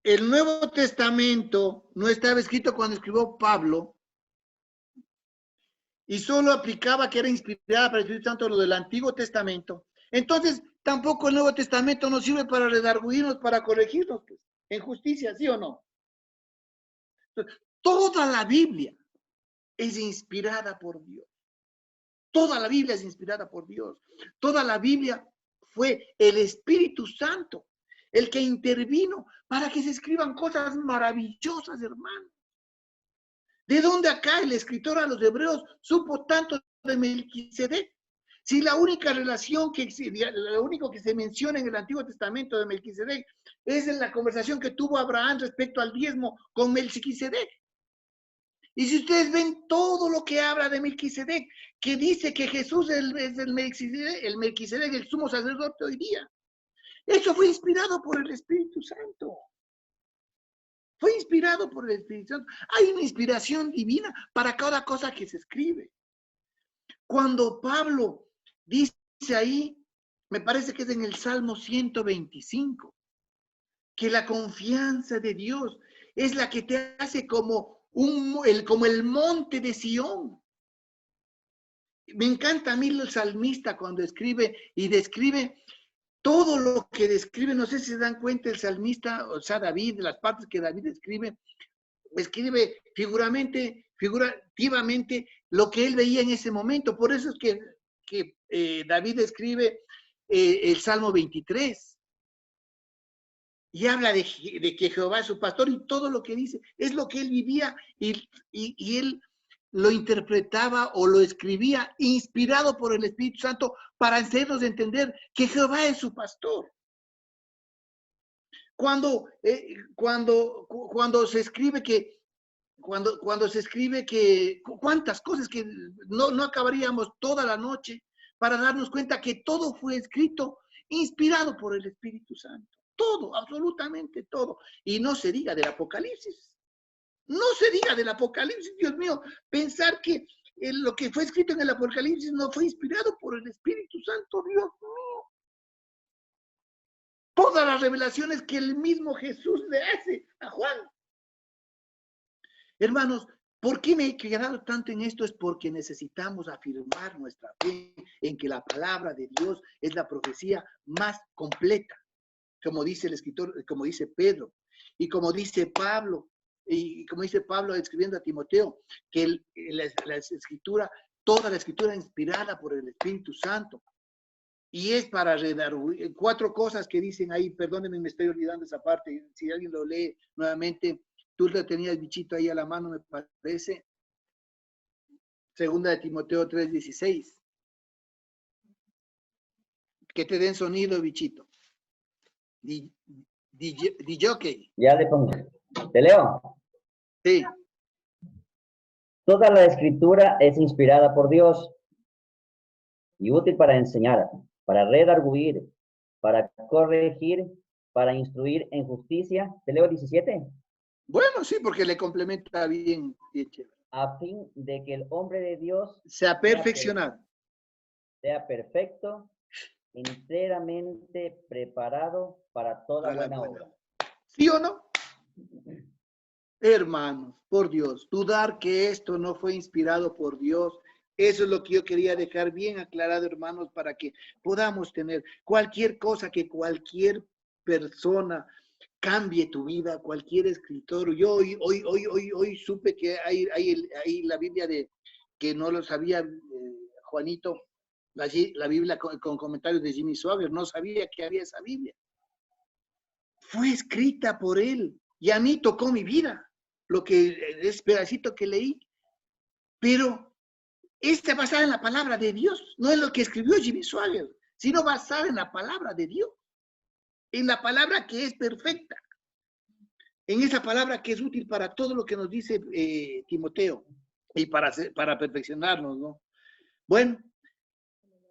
el Nuevo Testamento no estaba escrito cuando escribió Pablo y solo aplicaba que era inspirada para el Espíritu Santo lo del Antiguo Testamento, entonces tampoco el Nuevo Testamento nos sirve para redarguirnos, para corregirnos pues, en justicia, ¿sí o no? Entonces, toda la Biblia es inspirada por Dios. Toda la Biblia es inspirada por Dios. Toda la Biblia fue el Espíritu Santo el que intervino para que se escriban cosas maravillosas, hermano. ¿De dónde acá el escritor a los hebreos supo tanto de Melquisedec? Si la única relación lo único que se menciona en el Antiguo Testamento de Melquisedec es en la conversación que tuvo Abraham respecto al diezmo con Melquisedec. Y si ustedes ven todo lo que habla de Melquisedec, que dice que Jesús es el Melquisedec, el sumo sacerdote hoy día. Eso fue inspirado por el Espíritu Santo. Fue inspirado por el Espíritu Santo. Hay una inspiración divina para cada cosa que se escribe. Cuando Pablo dice ahí, me parece que es en el Salmo 125, que la confianza de Dios es la que te hace como el monte de Sión. Me encanta a mí el salmista cuando escribe y describe todo lo que describe. No sé si se dan cuenta el salmista, o sea, David, las partes que David escribe figurativamente lo que él veía en ese momento. Por eso es que David escribe el Salmo 23. Y habla de que Jehová es su pastor y todo lo que dice es lo que él vivía y él lo interpretaba o lo escribía inspirado por el Espíritu Santo para hacernos entender que Jehová es su pastor. Cuando se escribe que cuántas cosas que no acabaríamos toda la noche para darnos cuenta que todo fue escrito inspirado por el Espíritu Santo. Todo, absolutamente todo. Y no se diga del Apocalipsis. No se diga del Apocalipsis, Dios mío. Pensar que lo que fue escrito en el Apocalipsis no fue inspirado por el Espíritu Santo, Dios mío. Todas las revelaciones que el mismo Jesús le hace a Juan. Hermanos, ¿por qué me he quedado tanto en esto? Es porque necesitamos afirmar nuestra fe en que la palabra de Dios es la profecía más completa. Como dice el escritor, como dice Pedro, y como dice Pablo, escribiendo a Timoteo, que la escritura, toda la escritura es inspirada por el Espíritu Santo. Y es para redarguir. 4 cosas que dicen ahí, perdónenme, me estoy olvidando esa parte, si alguien lo lee nuevamente, tú lo tenías, bichito, ahí a la mano, me parece. 2 de Timoteo 3:16. Que te den sonido, bichito. DJ. Ya le pongo. ¿Te leo? Sí. Toda la escritura es inspirada por Dios y útil para enseñar, para redarguir, para corregir, para instruir en justicia. ¿Te leo 17? Bueno, sí, porque le complementa bien chévere. A fin de que el hombre de Dios sea perfeccionado. Sea perfecto, enteramente preparado para toda buena obra. ¿Sí o no? Hermanos, por Dios, dudar que esto no fue inspirado por Dios, eso es lo que yo quería dejar bien aclarado, hermanos, para que podamos tener cualquier cosa que cualquier persona cambie tu vida, cualquier escritor. Yo hoy supe que hay la Biblia que no lo sabía Juanito, la Biblia con comentarios de Jimmy Swaggart, no sabía que había esa Biblia. Fue escrita por él y a mí tocó mi vida, lo que es pedacito que leí, pero está basada en la palabra de Dios, no en lo que escribió Jimmy Swaggart, sino basada en la palabra de Dios, en la palabra que es perfecta, en esa palabra que es útil para todo lo que nos dice Timoteo y para perfeccionarnos, ¿no? Bueno,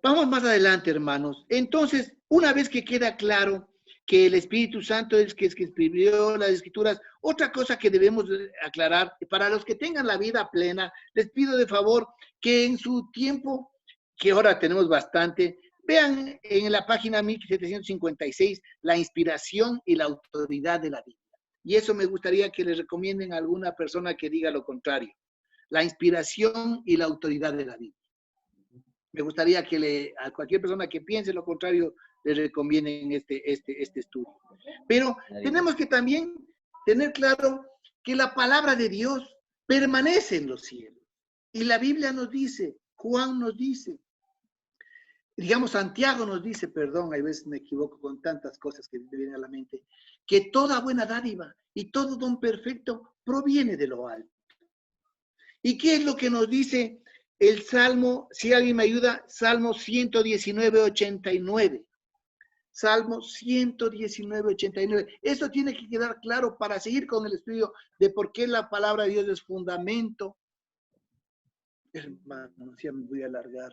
vamos más adelante, hermanos. Entonces, una vez que queda claro que el Espíritu Santo es que escribió las Escrituras, otra cosa que debemos aclarar, para los que tengan la vida plena, les pido de favor que en su tiempo, que ahora tenemos bastante, vean en la página 1756 la inspiración y la autoridad de la Biblia. Y eso me gustaría que les recomienden a alguna persona que diga lo contrario. La inspiración y la autoridad de la Biblia. Me gustaría que a cualquier persona que piense lo contrario le recomienden este estudio. Pero tenemos que también tener claro que la palabra de Dios permanece en los cielos. Y la Biblia nos dice, Juan nos dice, digamos Santiago nos dice, perdón, a veces me equivoco con tantas cosas que me vienen a la mente, que toda buena dádiva y todo don perfecto proviene de lo alto. ¿Y qué es lo que nos dice el Salmo? Si alguien me ayuda, Salmo 119, 89. Salmo 119, 89. Esto tiene que quedar claro para seguir con el estudio de por qué la palabra de Dios es fundamento. Hermano, ya me voy a alargar.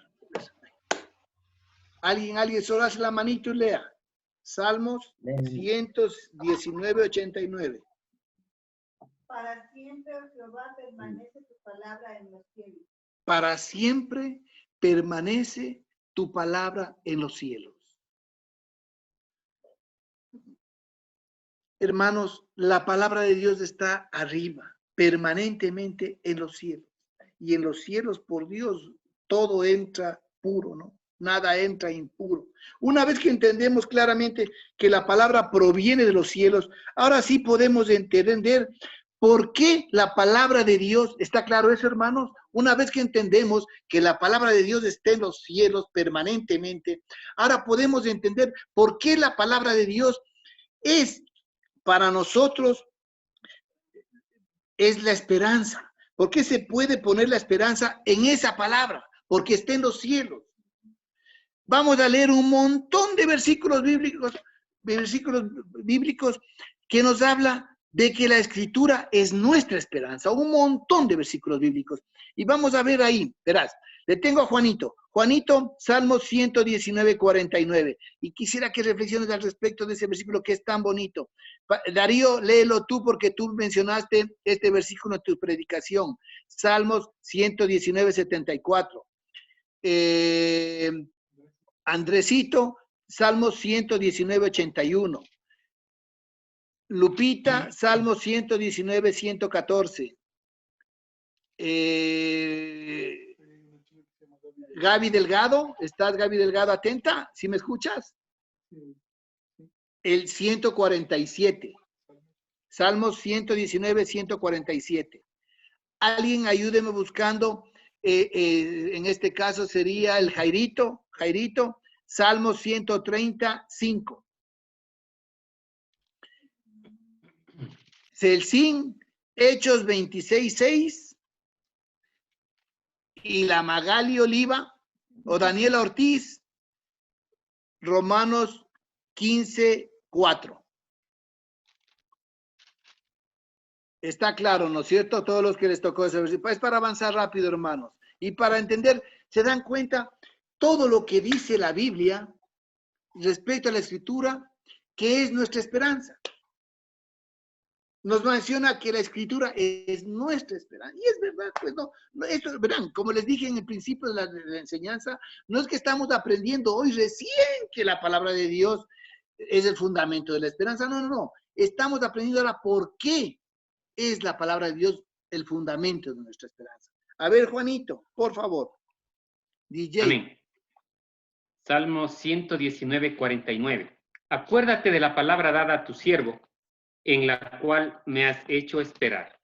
Alguien solo hace la manito y lea. Salmos 119, 89. Para siempre, oh Jehová, permanece tu palabra en los cielos. Para siempre permanece tu palabra en los cielos. Hermanos, la palabra de Dios está arriba, permanentemente en los cielos. Y en los cielos, por Dios, todo entra puro, ¿no? Nada entra impuro. Una vez que entendemos claramente que la palabra proviene de los cielos, ahora sí podemos entender por qué la palabra de Dios, ¿está claro eso, hermanos? Una vez que entendemos que la palabra de Dios está en los cielos permanentemente, ahora podemos entender por qué la palabra de Dios es para nosotros, es la esperanza. ¿Por qué se puede poner la esperanza en esa palabra? Porque está en los cielos. Vamos a leer un montón de versículos bíblicos que nos habla de que la Escritura es nuestra esperanza. Un montón de versículos bíblicos. Y vamos a ver ahí, verás, le tengo a Juanito. Juanito, Salmo 119, 49. Y quisiera que reflexiones al respecto de ese versículo que es tan bonito. Darío, léelo tú porque tú mencionaste este versículo en tu predicación. Salmos 119, 74. Andresito, Salmos 119, 81. Lupita, Salmo 119, 114. Gaby Delgado, ¿estás Gaby Delgado atenta? ¿Sí me escuchas? El 147. Salmos 119, 147. Alguien ayúdeme buscando, en este caso sería el Jairito, Salmos 135. Celsin, Hechos 26, 6. Y la Magali Oliva, o Daniela Ortiz, Romanos 15, 4. Está claro, ¿no es cierto? Todos los que les tocó ese versículo. Es para avanzar rápido, hermanos. Y para entender, se dan cuenta todo lo que dice la Biblia respecto a la Escritura, que es nuestra esperanza. Nos menciona que la Escritura es nuestra esperanza. Y es verdad, pues no, esto, verán, como les dije en el principio de la enseñanza, no es que estamos aprendiendo hoy recién que la palabra de Dios es el fundamento de la esperanza. No. Estamos aprendiendo ahora por qué es la palabra de Dios el fundamento de nuestra esperanza. A ver, Juanito, por favor. DJ. Amén. Salmo 119, 49. Acuérdate de la palabra dada a tu siervo, en la cual me has hecho esperar.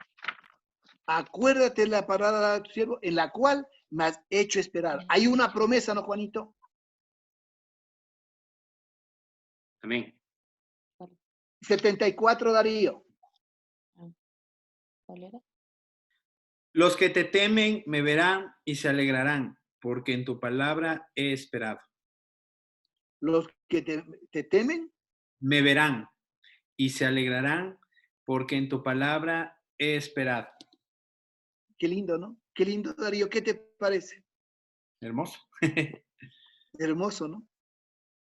Acuérdate de la palabra dada a tu siervo, en la cual me has hecho esperar. Hay una promesa, ¿no, Juanito? Amén. 74, Darío. ¿Cuál era? Los que te temen me verán y se alegrarán, porque en tu palabra he esperado. Los que te temen, Me verán y se alegrarán, porque en tu palabra he esperado. qué lindo, ¿no? Qué lindo, Darío, ¿qué te parece? Hermoso. Hermoso, ¿no?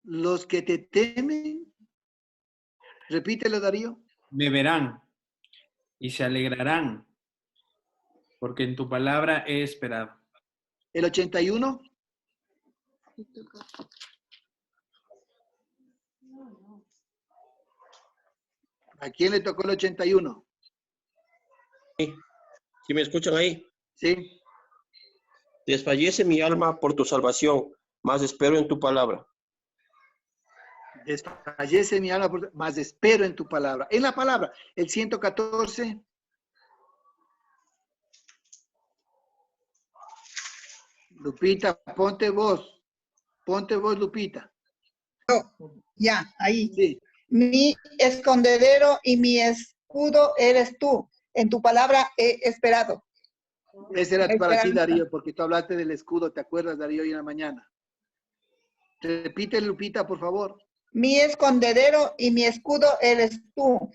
Los que te temen, repítelo, Darío. Me verán y se alegrarán, porque en tu palabra he esperado. El 81. ¿A quién le tocó el 81? ¿Sí me escuchan ahí? Sí. Desfallece mi alma por tu salvación, mas espero en tu palabra. Desfallece mi alma, mas espero en tu palabra. En la palabra, el 114. Lupita, ponte vos, Lupita. Ya, ahí. Sí. Mi escondedero y mi escudo eres tú. En tu palabra he esperado. Ese era para ti, Esperanza. Darío, porque tú hablaste del escudo, ¿te acuerdas, Darío, hoy en la mañana? Repite, Lupita, por favor. Mi escondedero y mi escudo eres tú.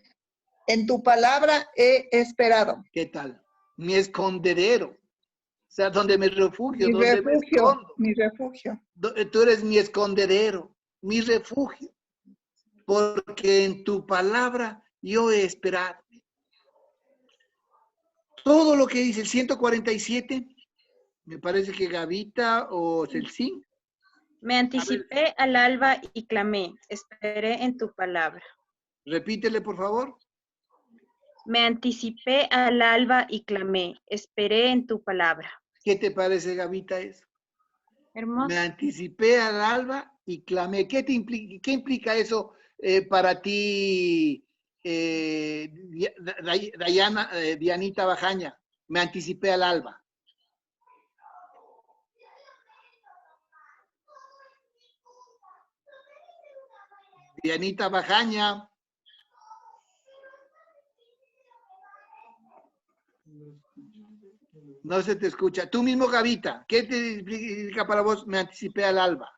En tu palabra he esperado. ¿Qué tal? Mi escondedero. O sea, donde me refugio, Mi donde me refugio, escondo. mi refugio. Tú eres mi escondedero, mi refugio. Porque en tu palabra yo he esperado. Todo lo que dice el 147, me parece que Gavita o Celcín. Me anticipé al alba y clamé, esperé en tu palabra. Repítele, por favor. Me anticipé al alba y clamé, esperé en tu palabra. ¿Qué te parece, Gavita, eso? Hermoso. Me anticipé al alba y clamé. ¿Qué implica eso para ti, Dianita Bajaña? Me anticipé al alba. Dianita Bajaña. No se te escucha. Tú mismo, Gavita, ¿qué te implica para vos? Me anticipé al alba.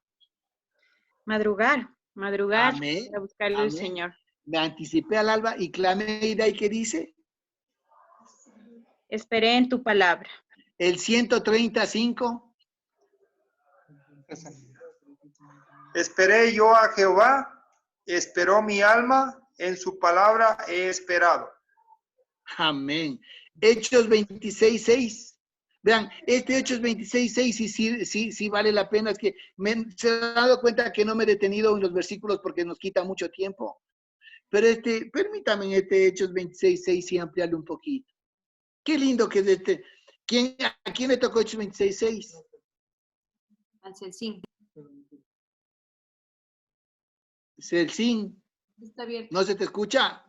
Madrugar, Amén. para buscarle al Amén. Señor. Me anticipé al alba y clamé, ¿y de ahí qué dice? Esperé en tu palabra. El 135. Esperé yo a Jehová, esperó mi alma, en su palabra he esperado. Amén. Hechos 26:6. Vean, este Hechos 26:6 sí vale la pena. Es que se han dado cuenta que no me he detenido en los versículos porque nos quita mucho tiempo. Pero permítame este Hechos 26:6 sí ampliarlo un poquito. Qué lindo que es este. ¿A quién le tocó Hechos 26:6? Al Celcín. Celcín. Está abierto. ¿No se te escucha?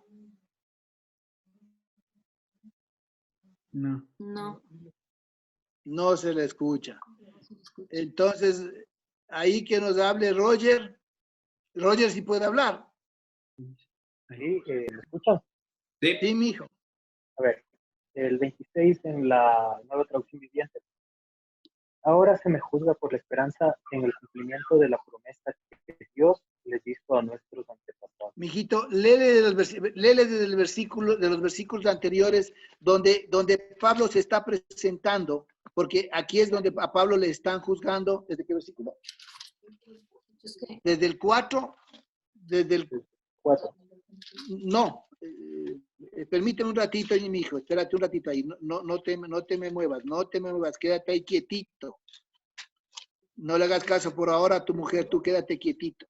No. No. No se le escucha. Entonces, ahí que nos hable Roger. Roger, si puede hablar. Ahí, ¿me escuchan? Sí, mijo. A ver, el 26 en la Nueva Traducción Viviente. Ahora se me juzga por la esperanza en el cumplimiento de la promesa que Dios les hizo a nuestros antepasados. Mijito, léele desde el versículo, de los versículos anteriores donde Pablo se está presentando, porque aquí es donde a Pablo le están juzgando. ¿Desde qué versículo? Desde el 4. Desde el 4. No. Permíteme un ratito, mi hijo, espérate un ratito ahí. No te me muevas, quédate ahí quietito. No le hagas caso por ahora a tu mujer, tú quédate quietito.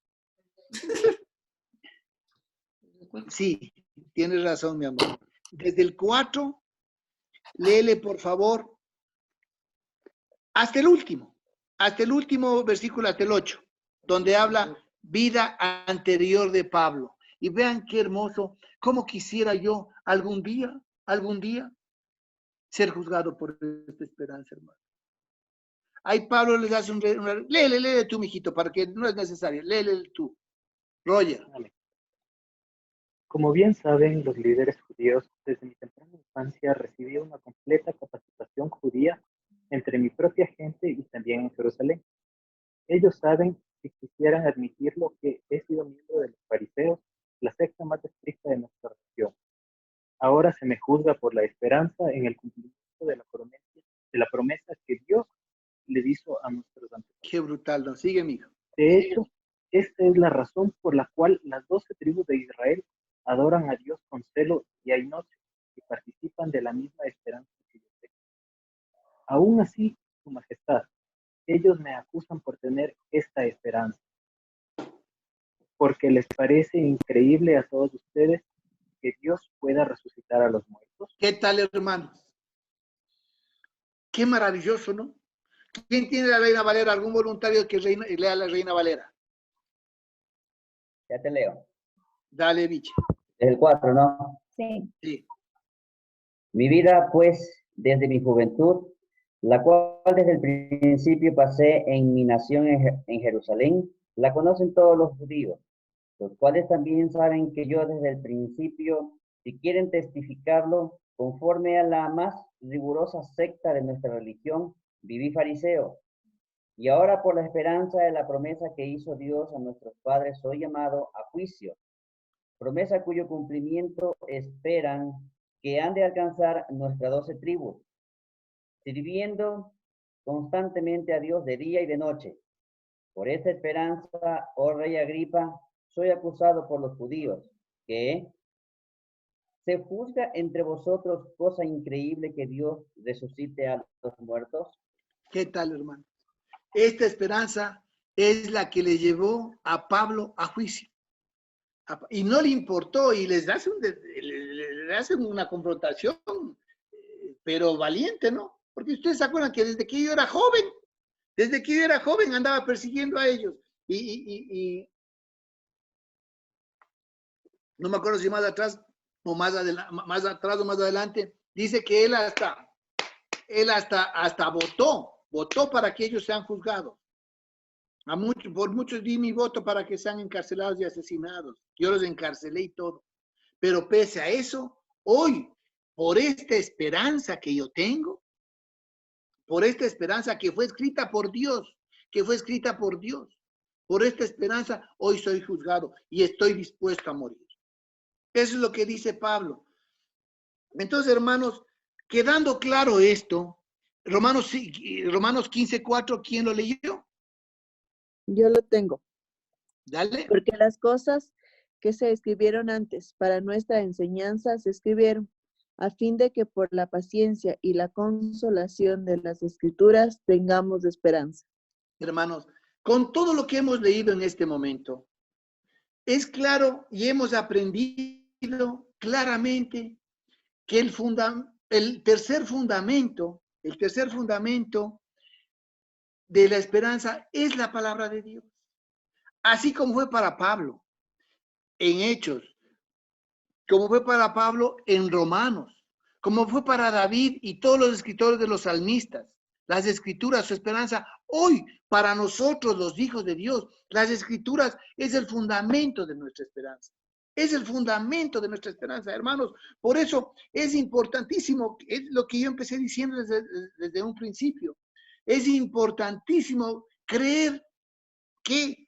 Sí, tienes razón, mi amor. Desde el 4, léele por favor hasta el último versículo, hasta el 8, donde habla vida anterior de Pablo. Y vean qué hermoso, cómo quisiera yo algún día ser juzgado por esta esperanza, hermano. Ahí Pablo les hace léele tú, mijito, para que no es necesario, léele tú. Roger. Vale. Como bien saben, los líderes judíos, desde mi temprana infancia recibí una completa capacitación judía entre mi propia gente y también en Jerusalén. Ellos saben, si quisieran admitirlo, que he sido miembro de los fariseos, la secta más estricta de nuestra región. Ahora se me juzga por la esperanza en el cumplimiento de la promesa que Dios les hizo a nuestros antepasados. Qué brutal, ¿no? Sigue, mijo. De hecho, esta es la razón por la cual las 12 tribus de Israel adoran a Dios con celo día y noche y participan de la misma esperanza que yo tengo. Aún así, Su Majestad, ellos me acusan por tener esta esperanza, porque les parece increíble a todos ustedes que Dios pueda resucitar a los muertos. ¿Qué tal, hermanos? Qué maravilloso, ¿no? ¿Quién tiene la Reina Valera? ¿Algún voluntario que lea la Reina Valera? Ya te leo. Dale, Biche. Es el 4, ¿no? Sí. Mi vida, pues, desde mi juventud, la cual desde el principio pasé en mi nación en Jerusalén, la conocen todos los judíos, los cuales también saben que yo desde el principio, si quieren testificarlo, conforme a la más rigurosa secta de nuestra religión, viví fariseo. Y ahora por la esperanza de la promesa que hizo Dios a nuestros padres, soy llamado a juicio. Promesa cuyo cumplimiento esperan que han de alcanzar nuestras 12 tribus, sirviendo constantemente a Dios de día y de noche. Por esta esperanza, oh rey Agripa, soy acusado por los judíos, que se juzga entre vosotros cosa increíble que Dios resucite a los muertos. ¿Qué tal, hermano? Esta esperanza es la que le llevó a Pablo a juicio. Y no le importó, y les hacen una confrontación, pero valiente, ¿no? Porque ustedes se acuerdan que desde que yo era joven andaba persiguiendo a ellos. Y no me acuerdo si más atrás o más adelante, dice que él hasta votó para que ellos sean juzgados. Por muchos di mi voto para que sean encarcelados y asesinados. Yo los encarcelé y todo. Pero pese a eso, hoy, por esta esperanza que yo tengo, por esta esperanza que fue escrita por Dios, por esta esperanza, hoy soy juzgado y estoy dispuesto a morir. Eso es lo que dice Pablo. Entonces, hermanos, quedando claro esto, Romanos 15:4, ¿quién lo leyó? Yo lo tengo. Dale. Porque las cosas que se escribieron antes para nuestra enseñanza se escribieron, a fin de que por la paciencia y la consolación de las Escrituras tengamos esperanza. Hermanos, con todo lo que hemos leído en este momento, es claro y hemos aprendido claramente que el tercer fundamento de la esperanza es la palabra de Dios. Así como fue para Pablo en Hechos, como fue para Pablo en Romanos, como fue para David y todos los escritores de los salmistas. Las escrituras, su esperanza, hoy para nosotros los hijos de Dios, las escrituras es el fundamento de nuestra esperanza. Es el fundamento de nuestra esperanza, hermanos. Por eso es importantísimo, es lo que yo empecé diciendo desde un principio. Es importantísimo creer que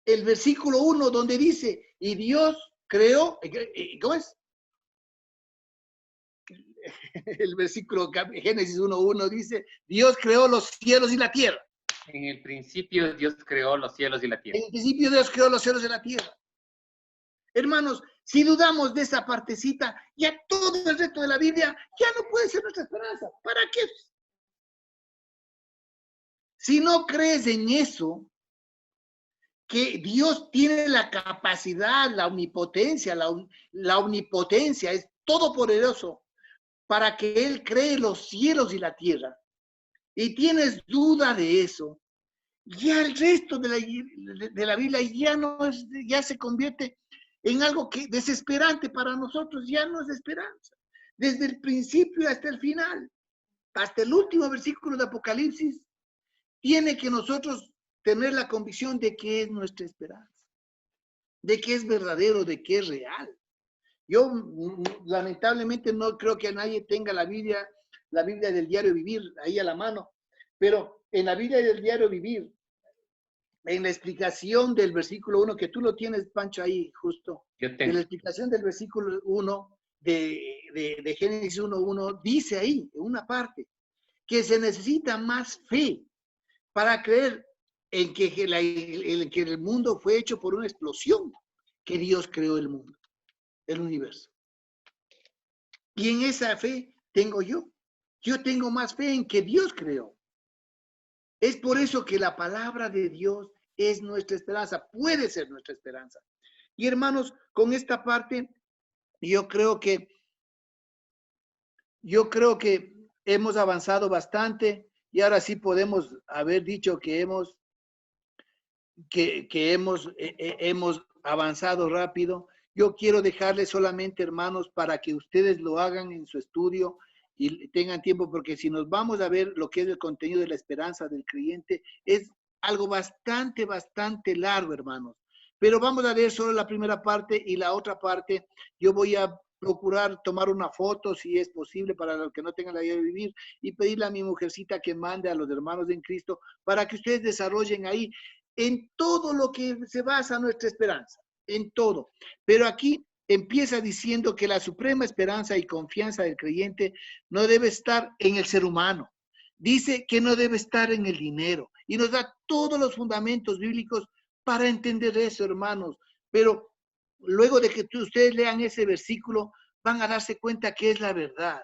el versículo 1 donde dice, y Dios creó, ¿cómo es? El versículo Génesis 1:1 dice, Dios creó los cielos y la tierra. En el principio Dios creó los cielos y la tierra. En el principio Dios creó los cielos y la tierra. Hermanos, si dudamos de esa partecita, ya todo el resto de la Biblia ya no puede ser nuestra esperanza. ¿Para qué? Si no crees en eso, que Dios tiene la capacidad, la omnipotencia, la omnipotencia, es todopoderoso para que Él cree los cielos y la tierra, y tienes duda de eso, ya el resto de la Biblia ya se convierte en algo que desesperante para nosotros, ya no es esperanza. Desde el principio hasta el final, hasta el último versículo de Apocalipsis, tiene que nosotros tener la convicción de que es nuestra esperanza, de que es verdadero, de que es real. Yo lamentablemente no creo que nadie tenga la Biblia del diario vivir ahí a la mano, pero en la Biblia del diario vivir, en la explicación del versículo 1, que tú lo tienes, Pancho, ahí justo, Yo en tengo. la explicación del versículo 1 de Génesis 1:1, dice ahí, en una parte, que se necesita más fe para creer en que el mundo fue hecho por una explosión, que Dios creó el mundo, el universo. Y en esa fe tengo yo. Yo tengo más fe en que Dios creó. Es por eso que la palabra de Dios es nuestra esperanza, puede ser nuestra esperanza. Y hermanos, con esta parte, yo creo que hemos avanzado bastante y ahora sí podemos haber dicho que hemos avanzado rápido. Yo quiero dejarles solamente, hermanos, para que ustedes lo hagan en su estudio y tengan tiempo, porque si nos vamos a ver lo que es el contenido de la esperanza del creyente, es algo bastante largo, hermanos. Pero vamos a ver solo la primera parte y la otra parte yo voy a procurar tomar una foto, si es posible, para los que no tengan la idea de vivir, y pedirle a mi mujercita que mande a los hermanos en Cristo para que ustedes desarrollen ahí en todo lo que se basa nuestra esperanza, en todo. Pero aquí empieza diciendo que la suprema esperanza y confianza del creyente no debe estar en el ser humano. Dice que no debe estar en el dinero y nos da todos los fundamentos bíblicos para entender eso, hermanos. Pero luego de que ustedes lean ese versículo, van a darse cuenta que es la verdad.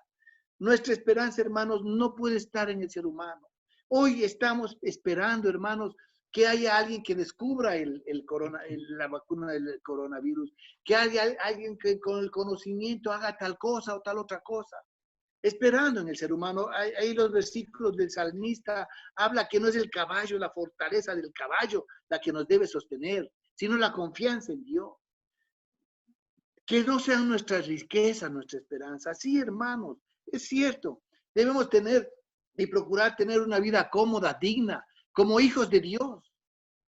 Nuestra esperanza, hermanos, no puede estar en el ser humano. Hoy estamos esperando, hermanos, que haya alguien que descubra la vacuna del coronavirus, que haya alguien que con el conocimiento haga tal cosa o tal otra cosa. Esperando en el ser humano. Ahí los versículos del salmista habla que no es el caballo, la fortaleza del caballo la que nos debe sostener, sino la confianza en Dios. Que no sean nuestras riquezas, nuestra esperanza. Sí, hermanos, es cierto. Debemos tener y procurar tener una vida cómoda, digna, como hijos de Dios.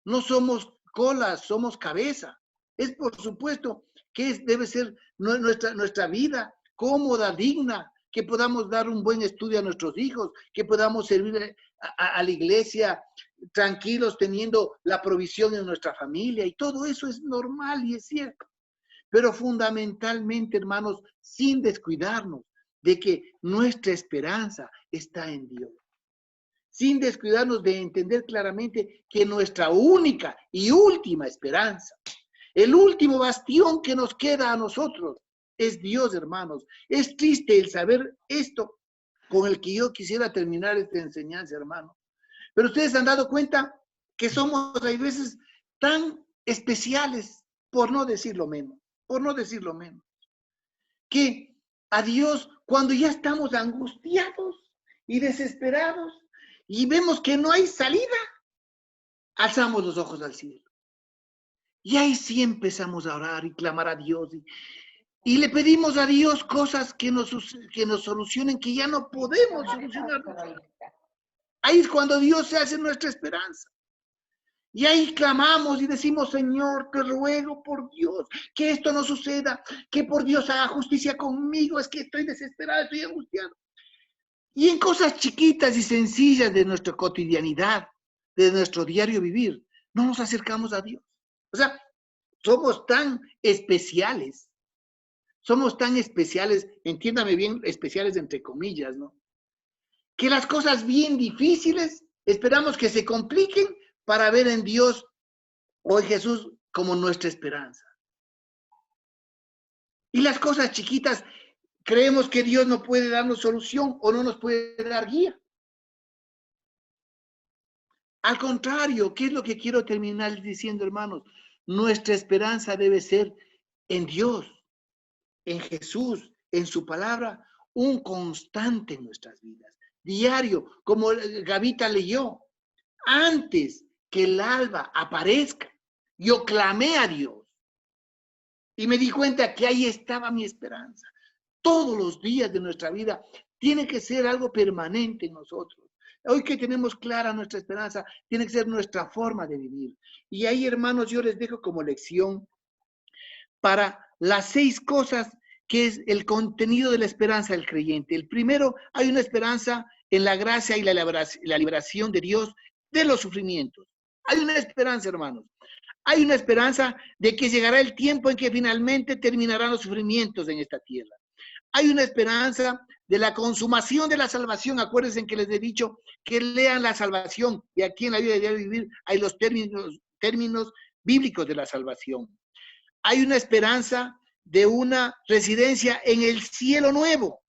No somos colas, somos cabeza. Es por supuesto que debe ser nuestra vida cómoda, digna, que podamos dar un buen estudio a nuestros hijos, que podamos servir a la iglesia tranquilos, teniendo la provisión en nuestra familia, y todo eso es normal y es cierto. Pero fundamentalmente, hermanos, sin descuidarnos de que nuestra esperanza está en Dios. Sin descuidarnos de entender claramente que nuestra única y última esperanza, el último bastión que nos queda a nosotros, es Dios, hermanos. Es triste el saber esto con el que yo quisiera terminar esta enseñanza, hermano. Pero ustedes han dado cuenta que somos a veces tan especiales, por no decirlo menos, que a Dios, cuando ya estamos angustiados y desesperados y vemos que no hay salida, alzamos los ojos al cielo. Y ahí sí empezamos a orar y clamar a Dios y le pedimos a Dios cosas que nos solucionen, que ya no podemos solucionar. Ahí es cuando Dios se hace nuestra esperanza. Y ahí clamamos y decimos, Señor, te ruego por Dios que esto no suceda, que por Dios haga justicia conmigo, es que estoy desesperado, estoy angustiado. Y en cosas chiquitas y sencillas de nuestra cotidianidad, de nuestro diario vivir, no nos acercamos a Dios. O sea, somos tan especiales, entiéndame bien, especiales entre comillas, ¿no? Que las cosas bien difíciles esperamos que se compliquen para ver en Dios o en Jesús como nuestra esperanza. Y las cosas chiquitas creemos que Dios no puede darnos solución o no nos puede dar guía. Al contrario, ¿qué es lo que quiero terminar diciendo, hermanos? Nuestra esperanza debe ser en Dios, en Jesús, en su palabra, un constante en nuestras vidas, diario, como Gavita leyó. Antes que el alba aparezca, yo clamé a Dios y me di cuenta que ahí estaba mi esperanza. Todos los días de nuestra vida tiene que ser algo permanente en nosotros. Hoy que tenemos clara nuestra esperanza, tiene que ser nuestra forma de vivir. Y ahí, hermanos, yo les dejo como lección para las 6 cosas que es el contenido de la esperanza del creyente. El primero, hay una esperanza en la gracia y la liberación de Dios de los sufrimientos. Hay una esperanza, hermanos. Hay una esperanza de que llegará el tiempo en que finalmente terminarán los sufrimientos en esta tierra. Hay una esperanza de la consumación de la salvación. Acuérdense que les he dicho que lean la salvación, y aquí en la vida de vivir hay los términos bíblicos de la salvación. Hay una esperanza de una residencia en el cielo nuevo.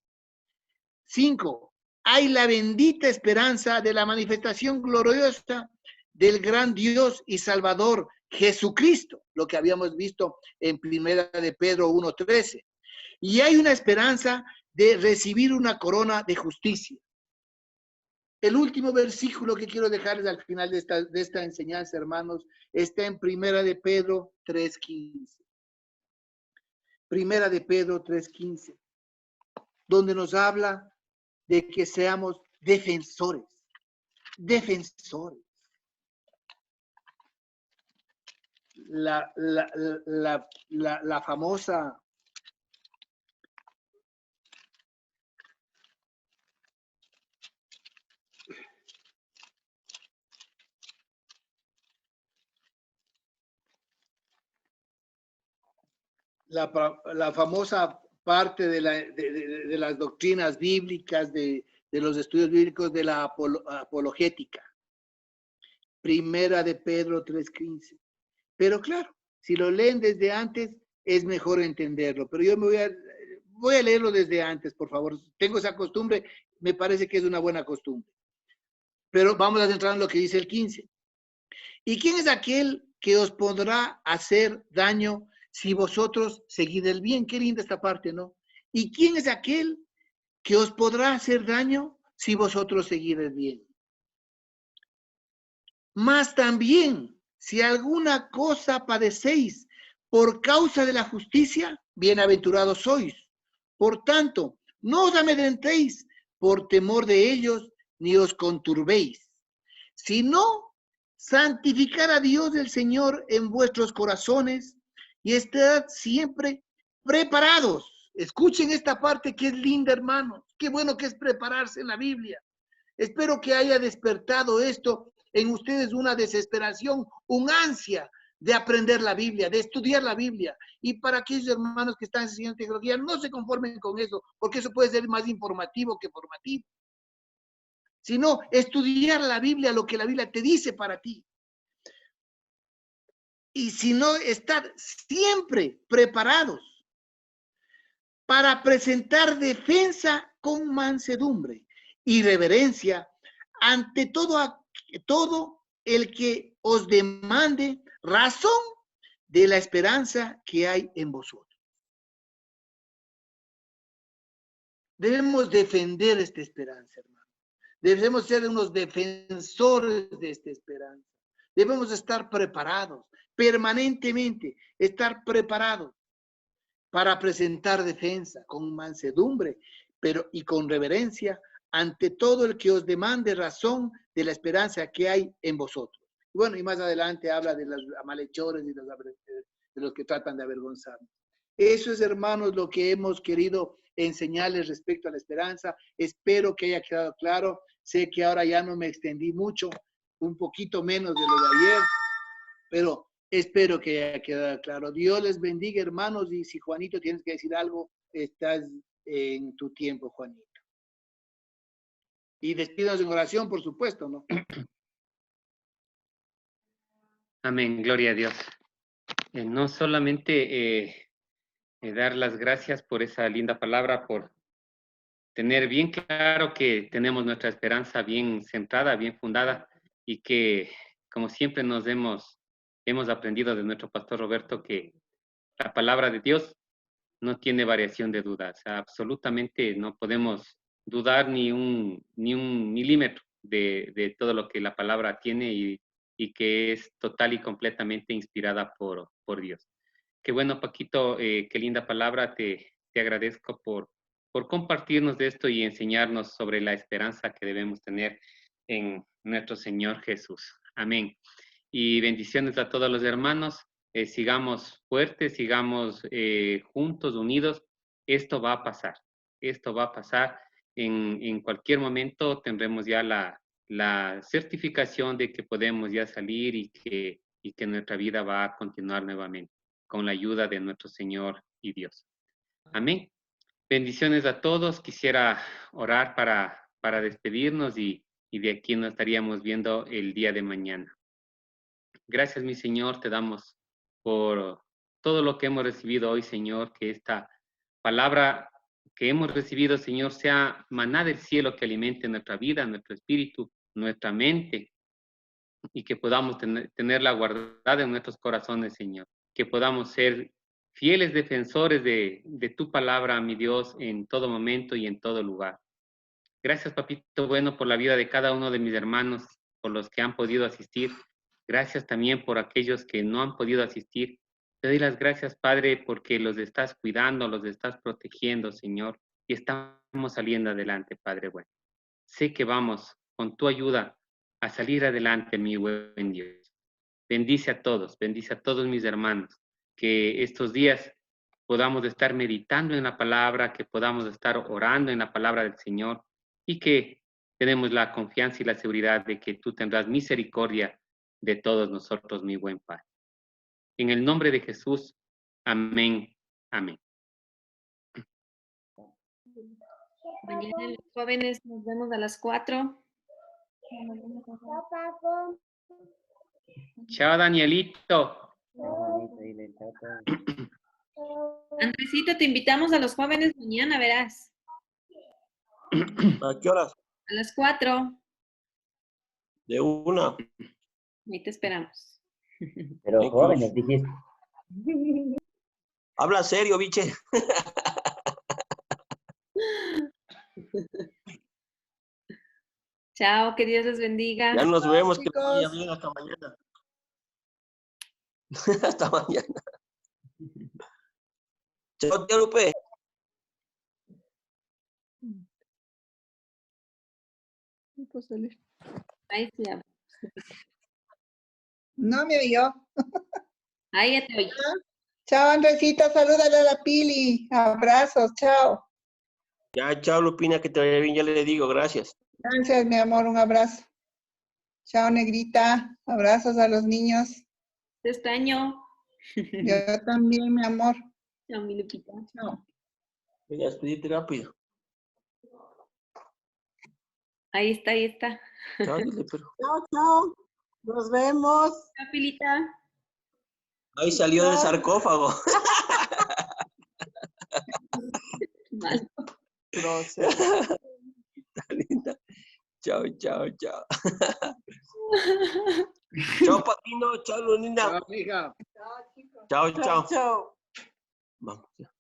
5. Hay la bendita esperanza de la manifestación gloriosa del gran Dios y Salvador Jesucristo, lo que habíamos visto en 1 de Pedro 1:13. Y hay una esperanza de recibir una corona de justicia. El último versículo que quiero dejarles al final de esta enseñanza, hermanos, está en 1 de Pedro 3:15. 1 de Pedro 3:15, donde nos habla de que seamos defensores. Defensores. La famosa la famosa parte de las doctrinas bíblicas, de los estudios bíblicos de la apologética. 1 de Pedro 3:15. Pero claro, si lo leen desde antes, es mejor entenderlo. Pero yo voy a leerlo desde antes, por favor. Tengo esa costumbre, me parece que es una buena costumbre. Pero vamos a centrar en lo que dice el 15. ¿Y quién es aquel que os podrá hacer daño si vosotros seguid el bien? Qué linda esta parte, ¿no? ¿Y quién es aquel que os podrá hacer daño si vosotros seguid el bien? Mas también, si alguna cosa padecéis por causa de la justicia, bienaventurados sois. Por tanto, no os amedrentéis por temor de ellos, ni os conturbéis, sino santificar a Dios el Señor en vuestros corazones y estad siempre preparados. Escuchen esta parte que es linda, hermanos. Qué bueno que es prepararse en la Biblia. Espero que haya despertado esto en ustedes una desesperación, un ansia de aprender la Biblia, de estudiar la Biblia. Y para aquellos hermanos que están enseñando teología, no se conformen con eso, porque eso puede ser más informativo que formativo. Sino estudiar la Biblia, lo que la Biblia te dice para ti. Y si no, estar siempre preparados para presentar defensa con mansedumbre y reverencia ante todo el que os demande razón de la esperanza que hay en vosotros. Debemos defender esta esperanza, hermano. Debemos ser unos defensores de esta esperanza. Debemos estar preparados, permanentemente estar preparados para presentar defensa con mansedumbre, y con reverencia ante todo el que os demande razón de la esperanza que hay en vosotros. Y bueno, y más adelante habla de los malhechores y de los que tratan de avergonzarnos. Eso es, hermanos, lo que hemos querido enseñarles respecto a la esperanza. Espero que haya quedado claro. Sé que ahora ya no me extendí mucho, un poquito menos de lo de ayer, pero espero que haya quedado claro. Dios les bendiga, hermanos, y si Juanito tienes que decir algo, estás en tu tiempo, Juanito. Y despídanos en oración, por supuesto, ¿no? Amén, gloria a Dios. No solamente dar las gracias por esa linda palabra, por tener bien claro que tenemos nuestra esperanza bien centrada, bien fundada, y que, como siempre hemos aprendido de nuestro pastor Roberto, que la palabra de Dios no tiene variación de duda. O sea, absolutamente no podemos dudar ni un milímetro de todo lo que la palabra tiene y que es total y completamente inspirada por Dios. Qué bueno, Paquito, qué linda palabra. Te agradezco por compartirnos de esto y enseñarnos sobre la esperanza que debemos tener en nuestro Señor Jesús. Amén. Y bendiciones a todos los hermanos. Sigamos fuertes, sigamos juntos, unidos esto va a pasar. Esto va a pasar. En cualquier momento tendremos ya la certificación de que podemos ya salir y que nuestra vida va a continuar nuevamente con la ayuda de nuestro Señor y Dios. Amén. Bendiciones a todos. Quisiera orar para despedirnos y de aquí nos estaríamos viendo el día de mañana. Gracias, mi Señor, te damos por todo lo que hemos recibido hoy, Señor, que esta palabra que hemos recibido, Señor, sea maná del cielo que alimente nuestra vida, nuestro espíritu, nuestra mente, y que podamos tenerla guardada en nuestros corazones, Señor. Que podamos ser fieles defensores de tu palabra, mi Dios, en todo momento y en todo lugar. Gracias, Papito Bueno, por la vida de cada uno de mis hermanos, por los que han podido asistir. Gracias también por aquellos que no han podido asistir. Te doy las gracias, Padre, porque los estás cuidando, los estás protegiendo, Señor, y estamos saliendo adelante, Padre bueno. Sé que vamos, con tu ayuda, a salir adelante, mi buen Dios. Bendice a todos mis hermanos, que estos días podamos estar meditando en la palabra, que podamos estar orando en la palabra del Señor y que tenemos la confianza y la seguridad de que tú tendrás misericordia de todos nosotros, mi buen Padre. En el nombre de Jesús, amén, amén. Mañana los jóvenes nos vemos a las 4. Chao, Danielito. Andresito, te invitamos a los jóvenes mañana, verás. ¿A qué horas? A las 4. De 1. Ahí te esperamos. Pero jóvenes, dijiste. Habla serio, biche. Chao, que Dios los bendiga. Ya nos vemos, chicos. que vaya bien hasta mañana. Hasta mañana. Chao, tía Lupe. No puedo salir. Ahí sí. No me oyó. Ahí ya te oí. Chao, Andresita, salúdale a la Pili. Abrazos, chao. Ya, chao, Lupina, que te vaya bien, ya le digo, gracias. Gracias, mi amor, un abrazo. Chao, Negrita. Abrazos a los niños. Te extraño. Yo también, mi amor. Chao, mi Lupita. Chao. Voy a despedirte rápido. Ahí está, ahí está. Chao, dile, pero. Chao, chao. Nos vemos. Chao, Pilita. Ahí salió del sarcófago. Mal. Está linda. Chao, chao, chao. Chao, Patino. Chao, Lunina. Chao, mija. Chao, chao. Chao. Vamos. Ya.